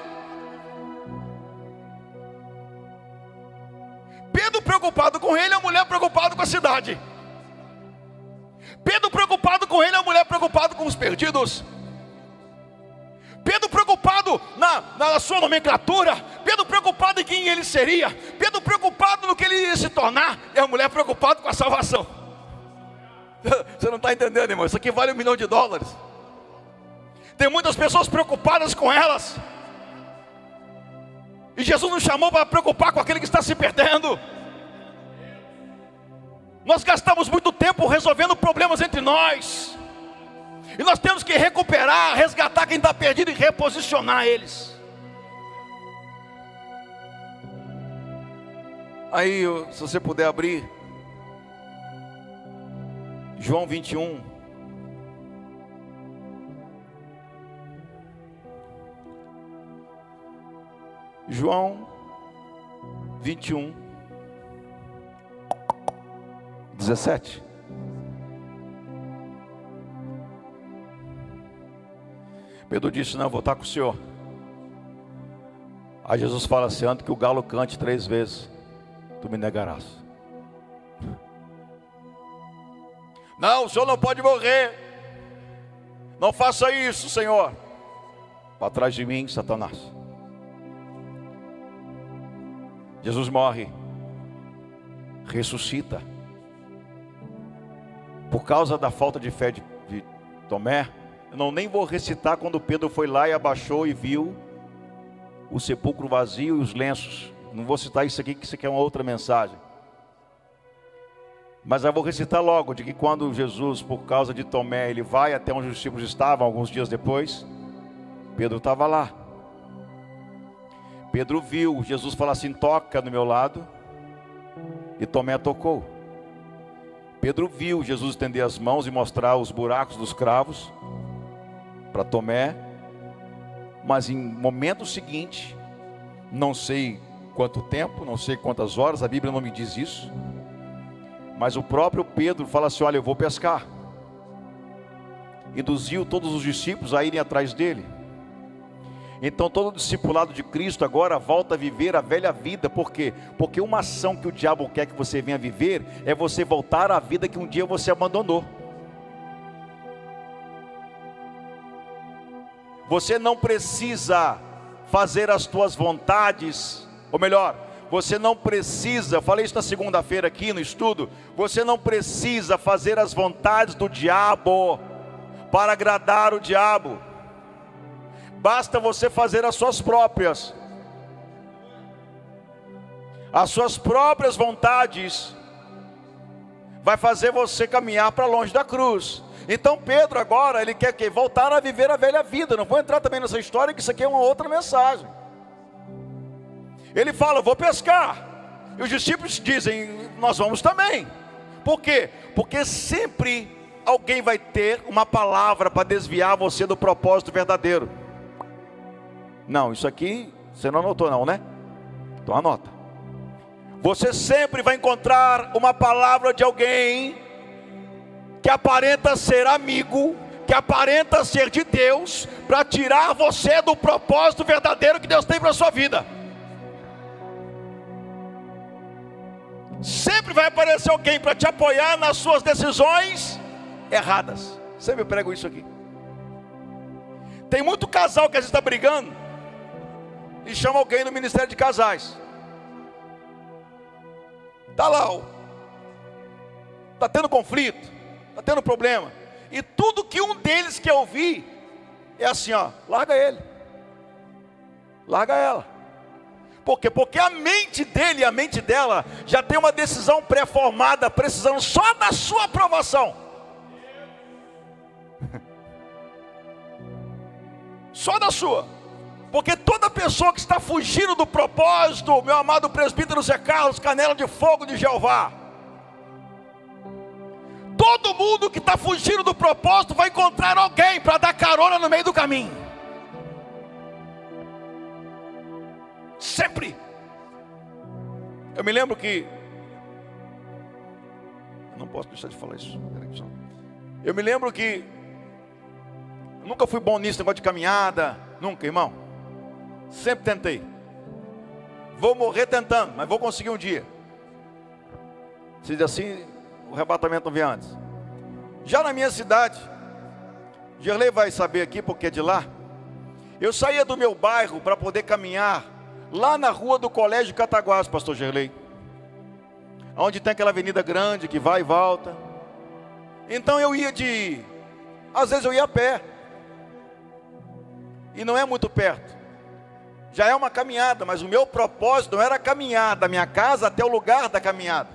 Pedro preocupado com ele, a mulher preocupada com a cidade. Pedro preocupado com ele, a mulher preocupada com os perdidos. Pedro preocupado na sua nomenclatura. Pedro preocupado em quem ele seria. Pedro preocupado no que ele ia se tornar. E a mulher preocupada com a salvação. Você não está entendendo, irmão? Isso aqui vale $1 milhão. Tem muitas pessoas preocupadas com elas. E Jesus nos chamou para preocupar com aquele que está se perdendo. Nós gastamos muito tempo resolvendo problemas entre nós. E nós temos que recuperar, resgatar quem está perdido e reposicionar eles. Aí, se você puder abrir João 21. João 21, 17. Pedro disse: não, vou estar com o Senhor. Aí Jesus fala assim: antes que o galo cante 3 vezes, tu me negarás. Não, o Senhor não pode morrer. Não faça isso, Senhor. Para trás de mim, Satanás. Jesus morre, ressuscita. Por causa da falta de fé de Tomé, eu nem vou recitar quando Pedro foi lá e abaixou e viu o sepulcro vazio e os lenços. Não vou citar isso aqui, que isso aqui é uma outra mensagem. Mas eu vou recitar logo, de que quando Jesus, por causa de Tomé, ele vai até onde os discípulos estavam, alguns dias depois, Pedro estava lá. Pedro viu Jesus falar assim: toca no meu lado. E Tomé tocou. Pedro viu Jesus estender as mãos e mostrar os buracos dos cravos para Tomé. Mas em momento seguinte, não sei quanto tempo, não sei quantas horas, a Bíblia não me diz isso, mas o próprio Pedro fala assim: olha, eu vou pescar. Induziu todos os discípulos a irem atrás dele. Então todo discipulado de Cristo agora volta a viver a velha vida. Por quê? Porque uma ação que o diabo quer que você venha viver é você voltar à vida que um dia você abandonou. Você não precisa fazer as tuas vontades, ou melhor, você não precisa, falei isso na segunda-feira aqui no estudo, você não precisa fazer as vontades do diabo para agradar o diabo. Basta você fazer as suas próprias. As suas próprias vontades vai fazer você caminhar para longe da cruz. Então Pedro agora, ele quer que voltar a viver a velha vida. Não vou entrar também nessa história, que isso aqui é uma outra mensagem. Ele fala: eu vou pescar. E os discípulos dizem: nós vamos também. Por quê? Porque sempre alguém vai ter uma palavra para desviar você do propósito verdadeiro. Não, isso aqui você não anotou não, né? Então anota. Você sempre vai encontrar uma palavra de alguém que aparenta ser amigo, que aparenta ser de Deus, para tirar você do propósito verdadeiro que Deus tem para a sua vida. Sempre vai aparecer alguém para te apoiar nas suas decisões erradas. Sempre eu prego isso aqui. Tem muito casal que às vezes está brigando e chama alguém no ministério de casais. Está lá, está tendo conflito, está tendo problema, e tudo que um deles quer ouvir é assim: ó, larga ele, larga ela. Por quê? Porque a mente dele e a mente dela já tem uma decisão pré-formada, precisando só da sua aprovação. Só da sua. Porque toda pessoa que está fugindo do propósito, meu amado presbítero Zé Carlos, canela de fogo de Jeová, todo mundo que está fugindo do propósito vai encontrar alguém para dar carona no meio do caminho. Sempre. Eu me lembro que... Eu não posso deixar de falar isso. Eu me lembro que... Eu nunca fui bom nisso, negócio de caminhada. Nunca, irmão. Sempre tentei. Vou morrer tentando, mas vou conseguir um dia. Se diz assim, o arrebatamento não vem antes. Já na minha cidade, Gerlei vai saber aqui porque é de lá. Eu saía do meu bairro para poder caminhar lá na rua do Colégio Cataguás, pastor Gerlei, onde tem aquela avenida grande que vai e volta. Então eu ia às vezes eu ia a pé. E não é muito perto. Já é uma caminhada, mas o meu propósito não era caminhar da minha casa até o lugar da caminhada.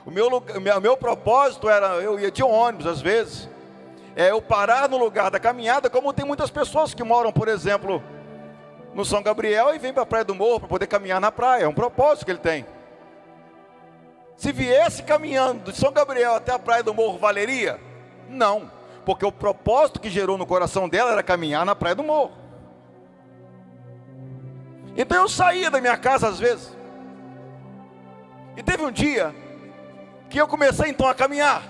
O meu propósito era, eu ia de ônibus às vezes, eu parar no lugar da caminhada, como tem muitas pessoas que moram, por exemplo, no São Gabriel e vêm para a Praia do Morro para poder caminhar na praia. É um propósito que ele tem. Se viesse caminhando de São Gabriel até a Praia do Morro, valeria? Não, porque o propósito que gerou no coração dela era caminhar na Praia do Morro. Então eu saía da minha casa às vezes. E teve um dia que eu comecei então a caminhar.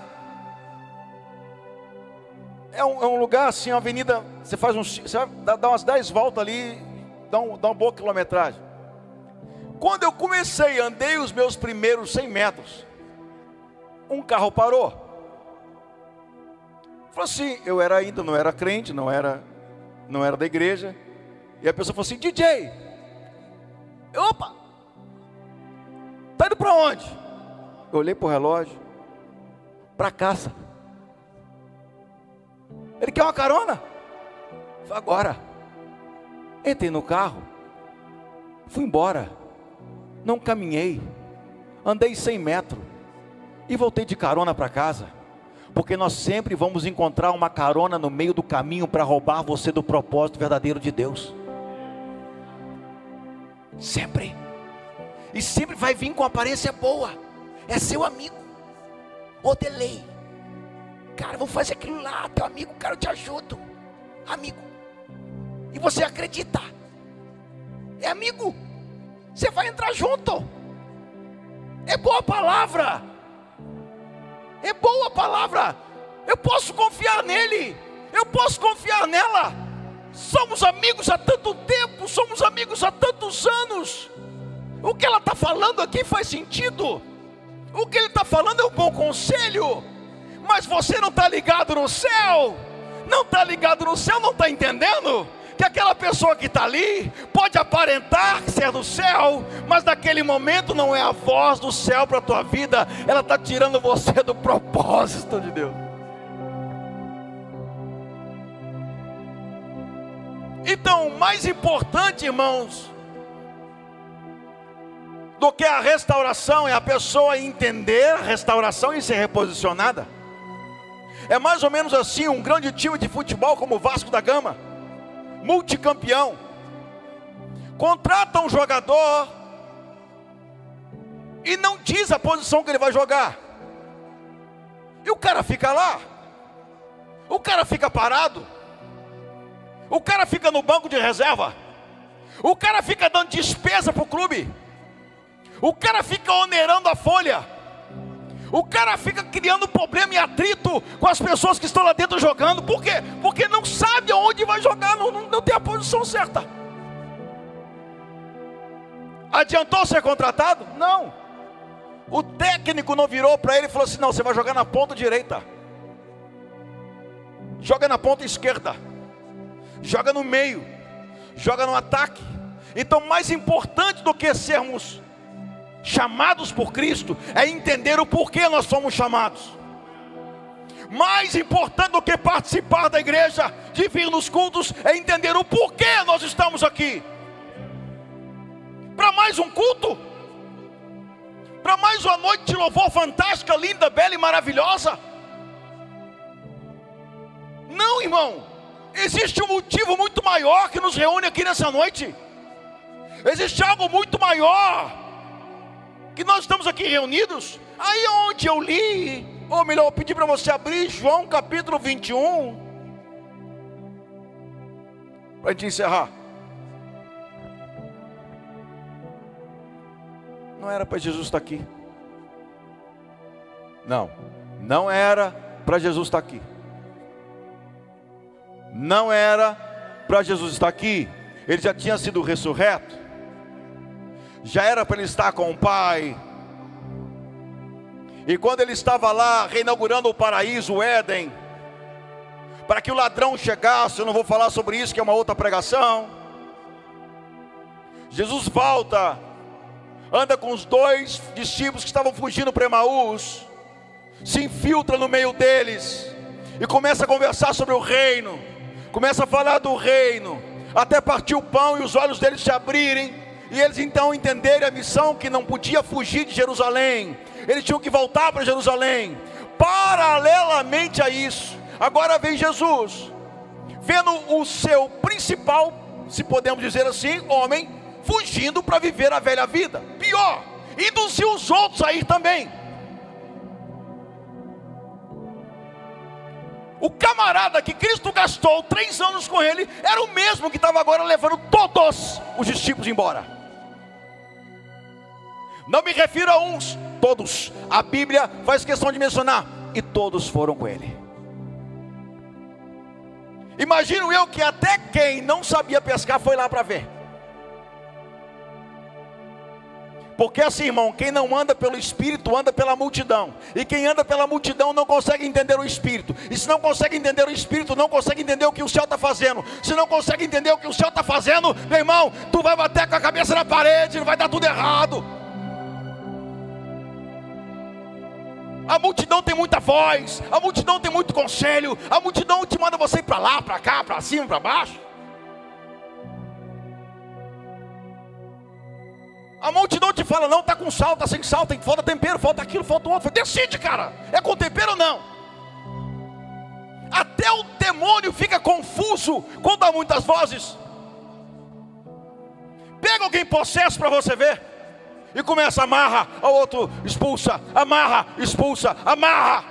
É um lugar assim, uma avenida, você vai dar umas 10 voltas ali, dá uma boa quilometragem. Quando eu comecei, andei os meus primeiros 100 metros, um carro parou. Falou assim, eu ainda não era crente, não era da igreja. E a pessoa falou assim, DJ, opa, tá indo para onde? Eu olhei para o relógio, para casa. Ele quer uma carona? Falei, agora. Entrei no carro, fui embora, não caminhei, andei 100 metros e voltei de carona para casa. Porque nós sempre vamos encontrar uma carona no meio do caminho para roubar você do propósito verdadeiro de Deus. Sempre. E sempre vai vir com aparência boa. É seu amigo. Ô delay, cara, vou fazer aquilo lá, teu amigo, cara, eu te ajudo. Amigo. E você acredita. É amigo. Você vai entrar junto. É boa a palavra. É boa a palavra. Eu posso confiar nele. Eu posso confiar nela. Somos amigos há tanto tempo. Somos amigos há tantos anos. O que ela está falando aqui faz sentido. O que ele está falando é um bom conselho. Mas você não está ligado no céu. Não está ligado no céu, não está entendendo? Que aquela pessoa que está ali pode aparentar ser do céu, mas naquele momento não é a voz do céu para a tua vida. Ela está tirando você do propósito de Deus. Então, mais importante, irmãos, do que a restauração é a pessoa entender a restauração e ser reposicionada. É mais ou menos assim, um grande time de futebol como o Vasco da Gama, multicampeão, contrata um jogador e não diz a posição que ele vai jogar, e o cara fica lá, o cara fica parado, o cara fica no banco de reserva, o cara fica dando despesa para o clube, o cara fica onerando a folha, o cara fica criando problema e atrito com as pessoas que estão lá dentro jogando. Por quê? Porque não sabe aonde vai jogar, não tem a posição certa. Adiantou ser contratado? Não. O técnico não virou para ele e falou assim, não, você vai jogar na ponta direita, joga na ponta esquerda, joga no meio, joga no ataque. Então, mais importante do que sermos chamados por Cristo é entender o porquê nós somos chamados. Mais importante do que participar da igreja, de vir nos cultos, é entender o porquê nós estamos aqui. Para mais um culto, para mais uma noite de louvor fantástica, linda, bela e maravilhosa? Não, irmão. existe um motivo muito maior que nos reúne aqui nessa noite. Existe algo muito maior que nós estamos aqui reunidos. Aí onde eu li, ou melhor, eu pedi para você abrir João capítulo 21, para a gente encerrar. Não era para Jesus estar aqui. Não era para Jesus estar aqui. Não era para Jesus estar aqui. Ele já tinha sido ressurreto. Já era para ele estar com o Pai. E quando ele estava lá reinaugurando o paraíso, o Éden, para que o ladrão chegasse, eu não vou falar sobre isso, que é uma outra pregação. Jesus volta, anda com os 2 discípulos que estavam fugindo para Emaús, se infiltra no meio deles e começa a conversar sobre o reino, começa a falar do reino, até partir o pão e os olhos deles se abrirem, e eles então entenderem a missão, que não podia fugir de Jerusalém, eles tinham que voltar para Jerusalém. Paralelamente a isso, agora vem Jesus, vendo o seu principal, se podemos dizer assim, homem, fugindo para viver a velha vida. Pior, induziu os outros a ir também. O camarada que Cristo gastou 3 anos com ele, era o mesmo que estava agora levando todos os discípulos embora. Não me refiro a uns, todos. A Bíblia faz questão de mencionar, e todos foram com ele. Imagino eu que até quem não sabia pescar foi lá para ver. Porque assim, irmão, quem não anda pelo Espírito, anda pela multidão. E quem anda pela multidão não consegue entender o Espírito. E se não consegue entender o Espírito, não consegue entender o que o céu está fazendo. Se não consegue entender o que o céu está fazendo, meu irmão, tu vai bater com a cabeça na parede, vai dar tudo errado. A multidão tem muita voz, a multidão tem muito conselho, a multidão te manda você ir para lá, para cá, para cima, para baixo. A multidão te fala, não, está com sal, está sem sal, falta tempero, falta aquilo, falta o outro. Decide, cara, é com tempero ou não? Até o demônio fica confuso quando há muitas vozes. Pega alguém possesso para você ver, e começa, amarra, o outro expulsa, amarra, expulsa, amarra.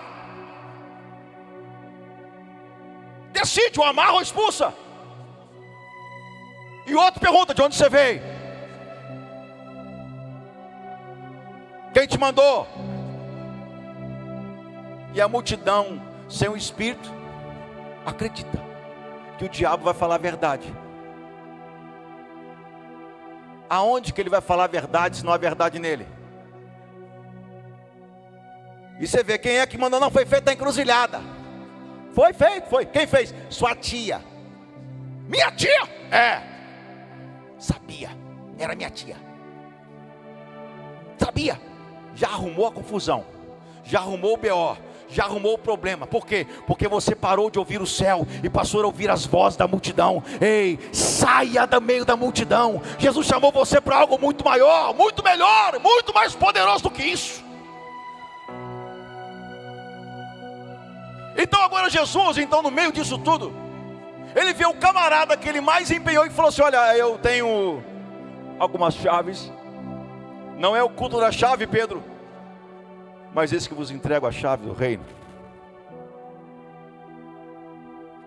Decide, ou amarra ou expulsa. E o outro pergunta, de onde você veio? Quem te mandou? E a multidão, sem o Espírito, acredita que o diabo vai falar a verdade. Aonde que ele vai falar a verdade se não há verdade nele? E você vê, quem é que mandou? Não, foi feito a encruzilhada. Foi feito, foi. Quem fez? Sua tia. Minha tia? É. Sabia, era minha tia. Sabia. Já arrumou a confusão, já arrumou o BO, já arrumou o problema. Por quê? Porque você parou de ouvir o céu e passou a ouvir as vozes da multidão. Ei, saia do meio da multidão. Jesus chamou você para algo muito maior, muito melhor, muito mais poderoso do que isso. Então agora Jesus, então no meio disso tudo, ele vê o camarada que ele mais empenhou e falou assim, olha, eu tenho algumas chaves. Não é o culto da chave, Pedro, mas esse que vos entrego a chave do reino.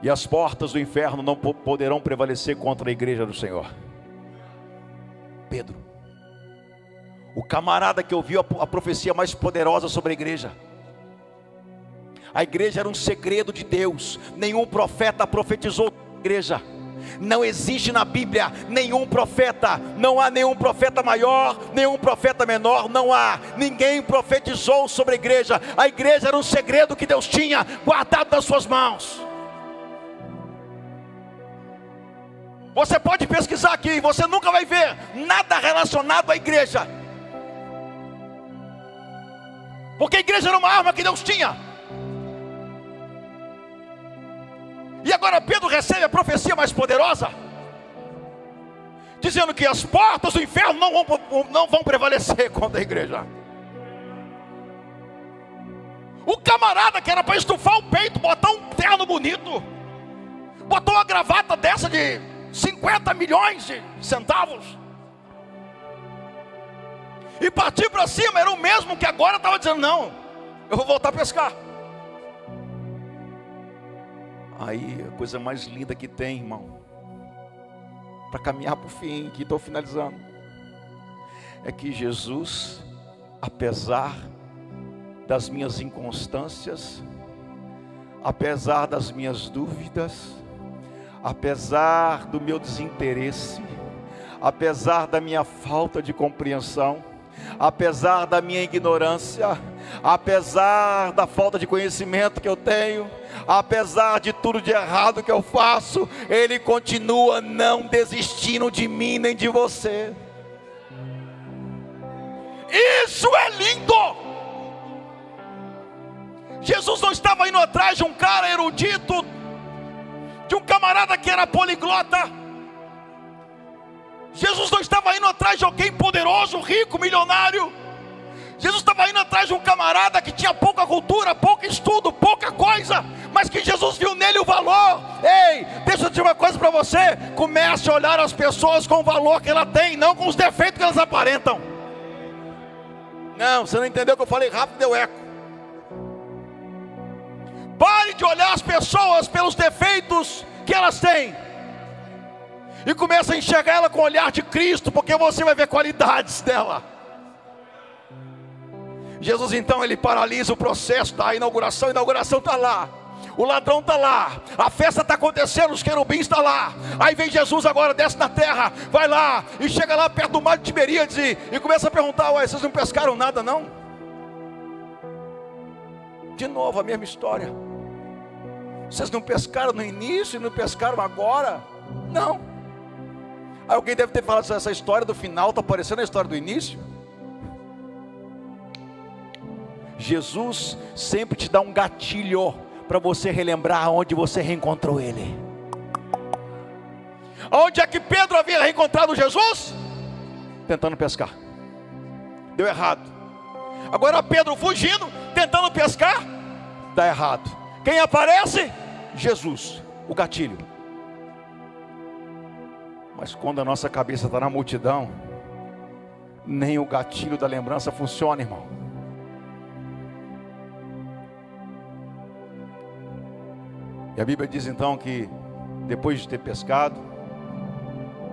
E as portas do inferno não poderão prevalecer contra a igreja do Senhor. Pedro, o camarada que ouviu a profecia mais poderosa sobre a igreja. A igreja era um segredo de Deus. Nenhum profeta profetizou a igreja. Não existe na Bíblia nenhum profeta, não há nenhum profeta maior, nenhum profeta menor, não há, ninguém profetizou sobre a igreja era um segredo que Deus tinha guardado nas suas mãos. Você pode pesquisar aqui, você nunca vai ver nada relacionado à igreja, porque a igreja era uma arma que Deus tinha. E agora Pedro recebe a profecia mais poderosa, dizendo que as portas do inferno não vão prevalecer contra a igreja. O camarada que era para estufar o peito, botar um terno bonito, botou uma gravata dessa de 50 milhões de centavos e partir para cima. Era o mesmo que agora estava dizendo: não, eu vou voltar a pescar. Aí a coisa mais linda que tem, irmão, para caminhar para o fim, que estou finalizando, é que Jesus, apesar das minhas inconstâncias, apesar das minhas dúvidas, apesar do meu desinteresse, apesar da minha falta de compreensão, apesar da minha ignorância, apesar da falta de conhecimento que eu tenho, apesar de tudo de errado que eu faço, Ele continua não desistindo de mim nem de você. Isso é lindo! Jesus não estava indo atrás de um cara erudito, de um camarada que era poliglota. Jesus não estava indo atrás de alguém poderoso, rico, milionário. Jesus estava indo atrás de um camarada que tinha pouca cultura, pouco estudo, pouca coisa, mas que Jesus viu nele o valor. Ei, deixa eu dizer uma coisa para você: comece a olhar as pessoas com o valor que ela tem, não com os defeitos que elas aparentam. Não, você não entendeu o que eu falei rápido, deu eco. Pare de olhar as pessoas pelos defeitos que elas têm e comece a enxergar ela com o olhar de Cristo, porque você vai ver qualidades dela. Jesus então, ele paralisa o processo da inauguração. A inauguração está lá, o ladrão está lá, a festa está acontecendo, os querubins estão lá. Aí vem Jesus agora, desce na terra, vai lá e chega lá perto do mar de Tiberíades e começa a perguntar: ué, vocês não pescaram nada não? De novo a mesma história. Vocês não pescaram no início e não pescaram agora? Não. Aí alguém deve ter falado: essa história do final está parecendo a história do início. Jesus sempre te dá um gatilho para você relembrar onde você reencontrou Ele. Onde é que Pedro havia reencontrado Jesus? Tentando pescar. Deu errado. Agora Pedro fugindo, tentando pescar, dá errado. Quem aparece? Jesus, o gatilho. Mas quando a nossa cabeça está na multidão, nem o gatilho da lembrança funciona, irmão. E a Bíblia diz então que depois de ter pescado,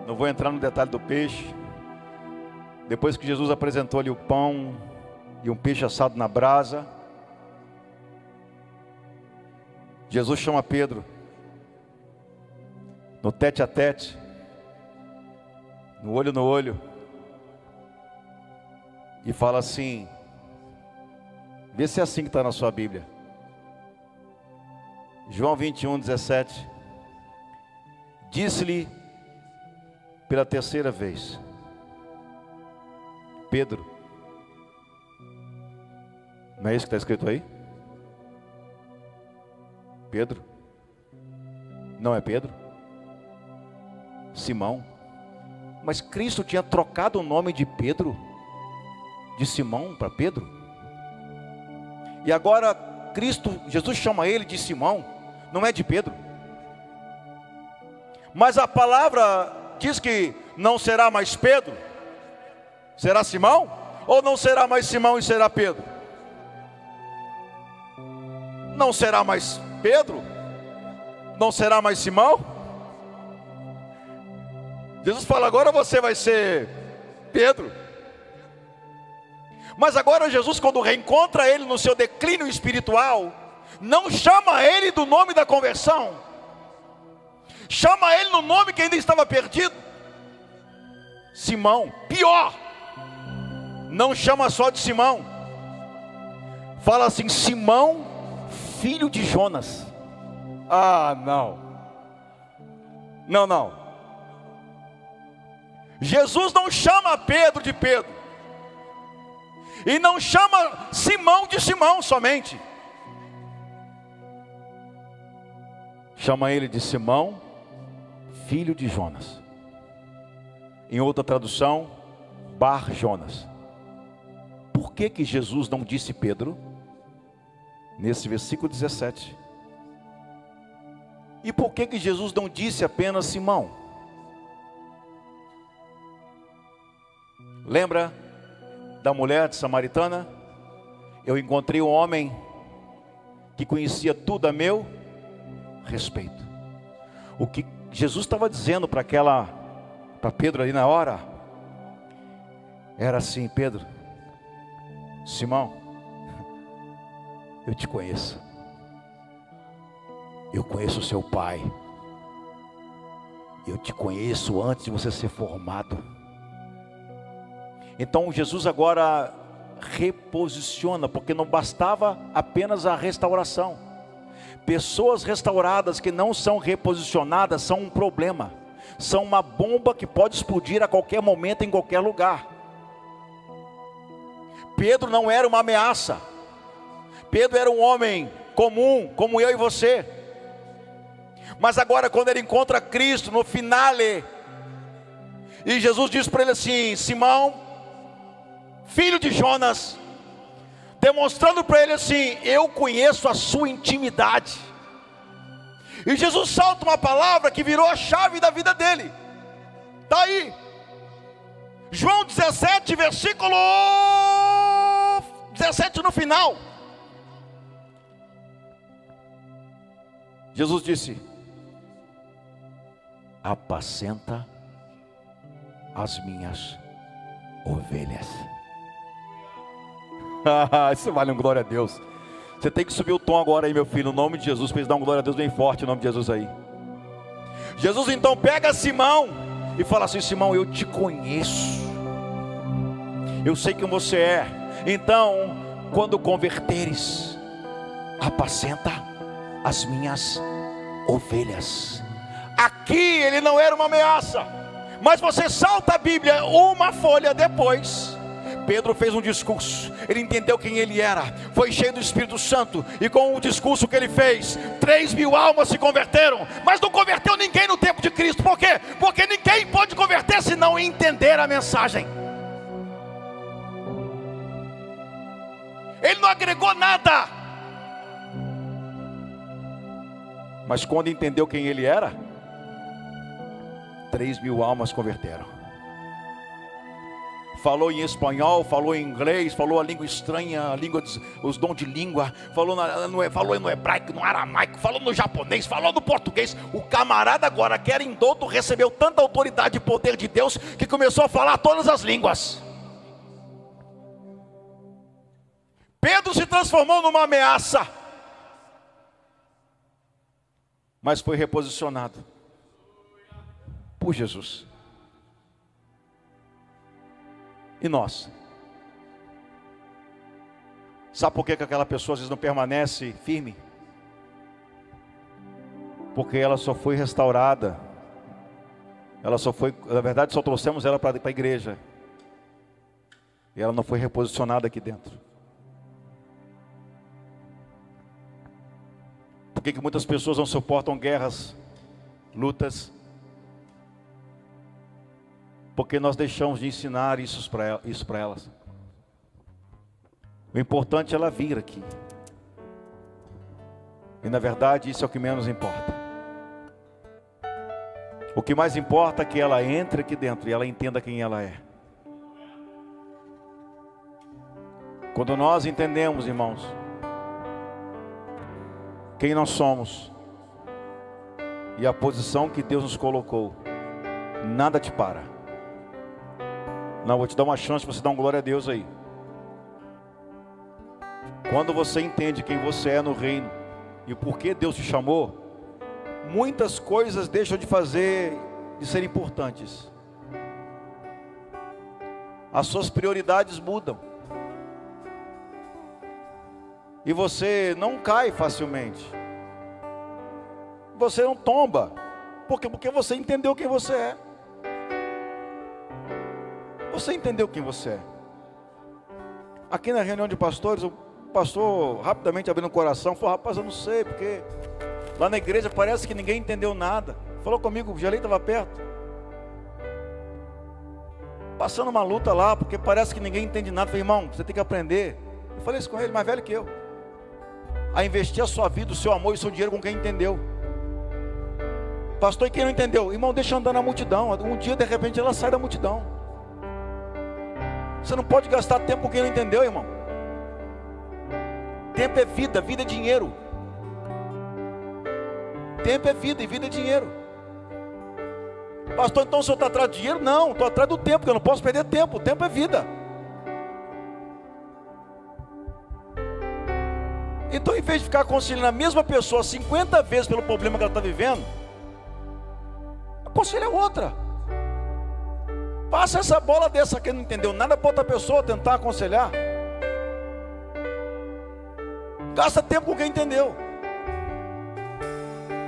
não vou entrar no detalhe do peixe, depois que Jesus apresentou-lhe o pão e um peixe assado na brasa, Jesus chama Pedro no tete a tete, no olho, e fala assim: vê se é assim que está na sua Bíblia. João 21:17. Disse-lhe pela terceira vez: Pedro. Não é isso que está escrito aí? Pedro? Não é Pedro? Simão? Mas Cristo tinha trocado o nome de Pedro, de Simão, para Pedro. E agora Jesus chama ele de Simão, não é de Pedro. Mas a palavra diz que não será mais Pedro, será Simão? Ou não será mais Simão e será Pedro? Não será mais Pedro? Não será mais Simão? Jesus fala: agora você vai ser Pedro. Mas agora Jesus, quando reencontra ele no seu declínio espiritual, não chama ele do nome da conversão, chama ele no nome que ainda estava perdido: Simão. Pior, não chama só de Simão, fala assim: Simão, filho de Jonas. Ah, não. Jesus não chama Pedro de Pedro, e não chama Simão de Simão somente, chama ele de Simão, filho de Jonas. Em outra tradução, Bar Jonas. Por que Jesus não disse Pedro? Nesse versículo 17. E por que Jesus não disse apenas Simão? Lembra da mulher de samaritana? Eu encontrei um homem que conhecia tudo a meu respeito. O que Jesus estava dizendo para Pedro ali na hora, era assim: Pedro, Simão, eu te conheço. Eu conheço o seu pai. Eu te conheço antes de você ser formado. Então Jesus agora reposiciona, porque não bastava apenas a restauração. Pessoas restauradas que não são reposicionadas são um problema. São uma bomba que pode explodir a qualquer momento, em qualquer lugar. Pedro não era uma ameaça. Pedro era um homem comum, como eu e você. Mas agora, quando ele encontra Cristo no finale, e Jesus diz para ele assim: Simão, filho de Jonas, demonstrando para ele assim: eu conheço a sua intimidade. E Jesus solta uma palavra que virou a chave da vida dele. Está aí, João 17, versículo 17 no final. Jesus disse: apacenta as minhas ovelhas. Isso vale um glória a Deus. Você tem que subir o tom agora aí, meu filho, no nome de Jesus, para eles dar um glória a Deus bem forte, em nome de Jesus aí. Jesus então pega Simão e fala assim: Simão, eu te conheço, eu sei quem você é. Então, quando converteres, apacenta as minhas ovelhas. Aqui ele não era uma ameaça, mas você salta a Bíblia uma folha depois. Pedro fez um discurso, ele entendeu quem ele era, foi cheio do Espírito Santo, e com o discurso que ele fez, 3.000 almas se converteram. Mas não converteu ninguém no tempo de Cristo. Por quê? Porque ninguém pode converter se não entender a mensagem. Ele não agregou nada, mas quando entendeu quem ele era, 3.000 almas converteram. Falou em espanhol, falou em inglês, falou a língua estranha, os dons de língua, falou no hebraico, no aramaico, falou no japonês, falou no português. O camarada agora, que era indouto, recebeu tanta autoridade e poder de Deus, que começou a falar todas as línguas. Pedro se transformou numa ameaça, mas foi reposicionado por Jesus. E nós? Sabe por que aquela pessoa às vezes não permanece firme? Porque ela só foi restaurada. Ela só foi, na verdade, só trouxemos ela para a igreja. E ela não foi reposicionada aqui dentro. Por que muitas pessoas não suportam guerras, lutas? Porque nós deixamos de ensinar isso para elas. O importante é ela vir aqui. E na verdade isso é o que menos importa. O que mais importa é que ela entre aqui dentro e ela entenda quem ela é. Quando nós entendemos, irmãos, quem nós somos e a posição que Deus nos colocou, nada te para. Não, vou te dar uma chance para você dar um glória a Deus aí. Quando você entende quem você é no reino e o porquê Deus te chamou, muitas coisas deixam de ser importantes. As suas prioridades mudam. E você não cai facilmente. Você não tomba. Porque você entendeu quem você é. Você entendeu quem você é. Aqui na reunião de pastores, o pastor rapidamente abrindo o coração, falou: rapaz, eu não sei, porque lá na igreja parece que ninguém entendeu nada. Falou comigo, o Gelei estava perto, passando uma luta lá, porque parece que ninguém entende nada. Eu falei: irmão, você tem que aprender. Eu falei isso com ele, mais velho que eu, a investir a sua vida, o seu amor e o seu dinheiro com quem entendeu. Pastor, e quem não entendeu? Irmão, deixa andar na multidão. Um dia, de repente, ela sai da multidão. Você não pode gastar tempo com quem não entendeu, irmão. Tempo é vida, vida é dinheiro. Tempo é vida e vida é dinheiro. Pastor, então o senhor está atrás de dinheiro? Não, estou atrás do tempo, porque eu não posso perder tempo. O tempo é vida. Então, em vez de ficar aconselhando a mesma pessoa 50 vezes pelo problema que ela está vivendo, aconselha outra. Passa essa bola dessa que não entendeu nada para outra pessoa tentar aconselhar. Gasta tempo com quem entendeu.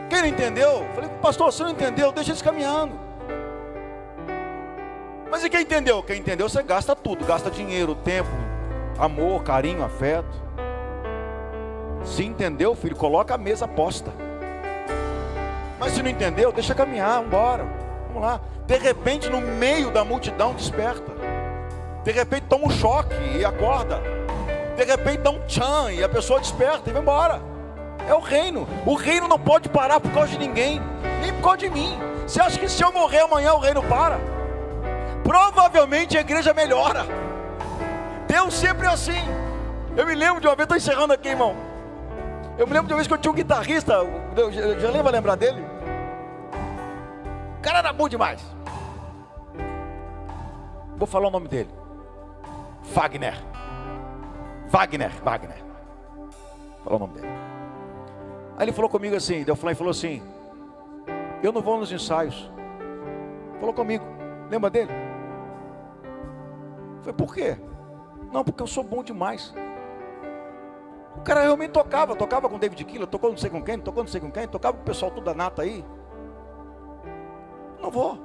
Quem não entendeu? Falei, pastor, você não entendeu? Deixa eles caminhando. Mas e quem entendeu? Quem entendeu, você gasta tudo. Gasta dinheiro, tempo, amor, carinho, afeto. Se entendeu, filho, coloca a mesa posta. Mas se não entendeu, deixa caminhar, vamos embora. Vamos lá. De repente, no meio da multidão, desperta. De repente, toma um choque e acorda. De repente, dá um tchan e a pessoa desperta e vai embora. É o reino. O reino não pode parar por causa de ninguém, nem por causa de mim. Você acha que se eu morrer amanhã o reino para? Provavelmente a igreja melhora. Deus sempre é assim. Eu me lembro de uma vez, estou encerrando aqui, irmão. Eu me lembro de uma vez que eu tinha um guitarrista. Já vai lembrar dele? O cara era bom demais. Vou falar o nome dele. Wagner. Falar o nome dele. Aí ele falou comigo assim, ele falou assim, eu não vou nos ensaios. Falou comigo, lembra dele? Eu falei, por quê? Não, porque eu sou bom demais. O cara realmente tocava com David Keeler, tocou não sei com quem, tocava com o pessoal tudo da nata aí. Não vou.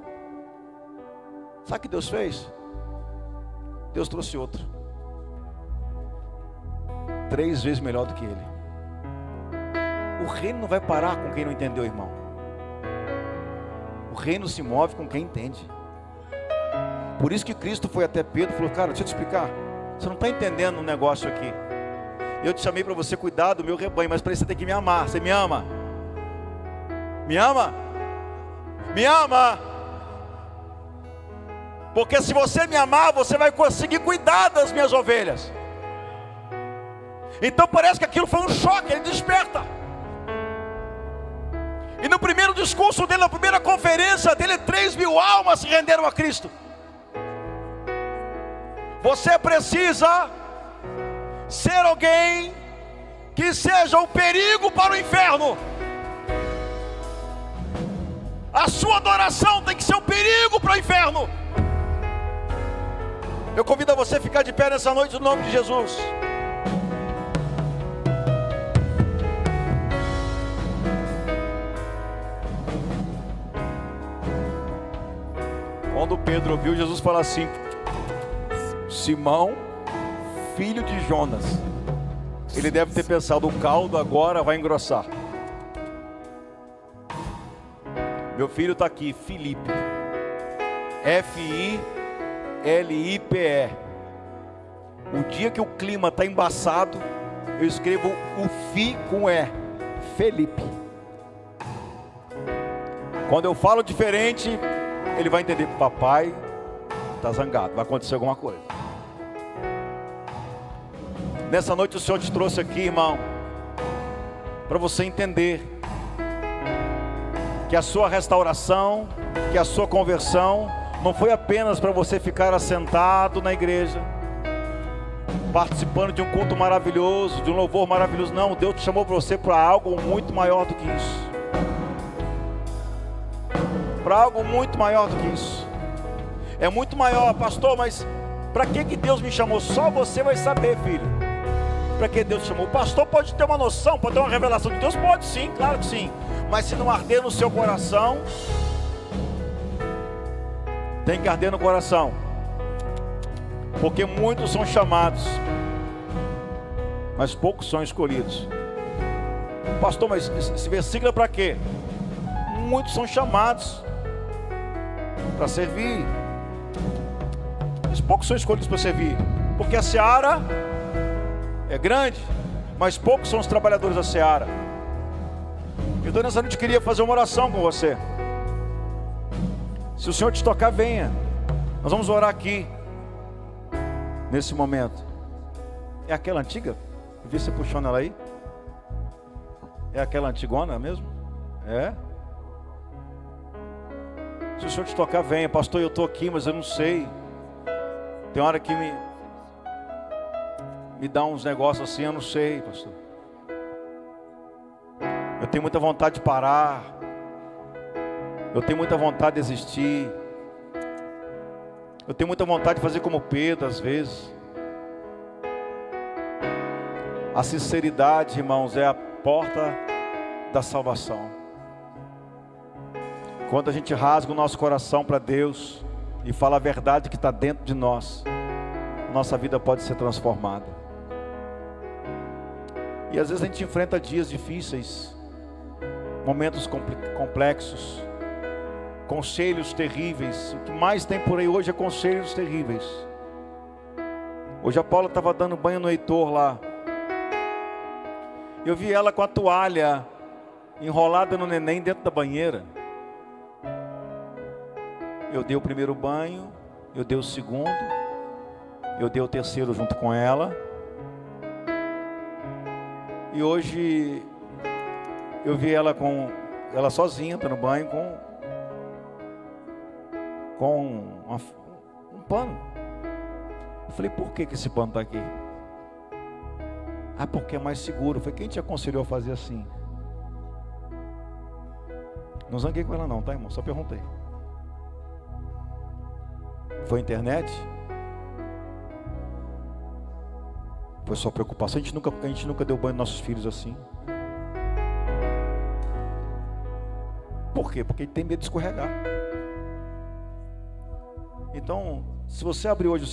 Sabe o que Deus fez? Deus trouxe outro. 3 vezes melhor do que ele. O reino não vai parar com quem não entendeu, irmão. O reino se move com quem entende. Por isso que Cristo foi até Pedro e falou, cara, deixa eu te explicar. Você não está entendendo um negócio aqui. Eu te chamei para você cuidar do meu rebanho, mas para isso você tem que me amar. Você me ama? Me ama? Me ama? Porque se você me amar, você vai conseguir cuidar das minhas ovelhas. Então parece que aquilo foi um choque, ele desperta. E no primeiro discurso dele, na primeira conferência dele, 3.000 almas se renderam a Cristo. Você precisa ser alguém que seja um perigo para o inferno. A sua adoração tem que ser um perigo para o inferno. Eu convido a você a ficar de pé nessa noite no nome de Jesus. Quando Pedro ouviu Jesus falar assim, Simão, filho de Jonas, ele deve ter pensado, o caldo agora vai engrossar. Meu filho está aqui, Filipe, F-I-L-I-P-E. O dia que o clima está embaçado, eu escrevo o Fi com E, Felipe. Quando eu falo diferente, ele vai entender, papai está zangado, vai acontecer alguma coisa. Nessa noite o Senhor te trouxe aqui, irmão, para você entender que a sua restauração, que a sua conversão não foi apenas para você ficar assentado na igreja, participando de um culto maravilhoso, de um louvor maravilhoso. Não, Deus te chamou para você para algo muito maior do que isso. Para algo muito maior do que isso. É muito maior, pastor, mas para que Deus me chamou? Só você vai saber, filho. Para que Deus te chamou? O pastor pode ter uma noção, pode ter uma revelação de Deus? Pode sim, claro que sim. Mas se não arder no seu coração, tem que arder no coração. Porque muitos são chamados, mas poucos são escolhidos. Pastor, mas esse versículo é para quê? Muitos são chamados para servir, mas poucos são escolhidos para servir. Porque a seara é grande, mas poucos são os trabalhadores da seara. Então nessa noite eu queria fazer uma oração com você. Se o Senhor te tocar, venha. Nós vamos orar aqui, nesse momento. É aquela antiga? Eu vi você puxando ela aí. É aquela antigona mesmo? É? Se o Senhor te tocar, venha. Pastor, eu estou aqui, mas eu não sei. Tem hora que me dá uns negócios assim, eu não sei, pastor. Eu tenho muita vontade de parar. Eu tenho muita vontade de desistir. Eu tenho muita vontade de fazer como Pedro, às vezes. A sinceridade, irmãos, é a porta da salvação. Quando a gente rasga o nosso coração para Deus e fala a verdade que está dentro de nós, nossa vida pode ser transformada. E às vezes a gente enfrenta dias difíceis, momentos complexos, conselhos terríveis. O que mais tem por aí hoje é conselhos terríveis. Hoje a Paula estava dando banho no Heitor lá. Eu vi ela com a toalha enrolada no neném dentro da banheira. Eu dei o primeiro banho, eu dei o segundo, eu dei o terceiro junto com ela. E hoje eu vi ela sozinha, tá no banho com um pano. Eu falei, por que esse pano está aqui? Ah, porque é mais seguro. Eu falei, quem te aconselhou a fazer assim? Não zanguei com ela não, tá, irmão? Só perguntei. Foi a internet? Foi só preocupação. A gente nunca deu banho nos nossos filhos assim. Por quê? Porque ele tem medo de escorregar. Então, se você abrir hoje o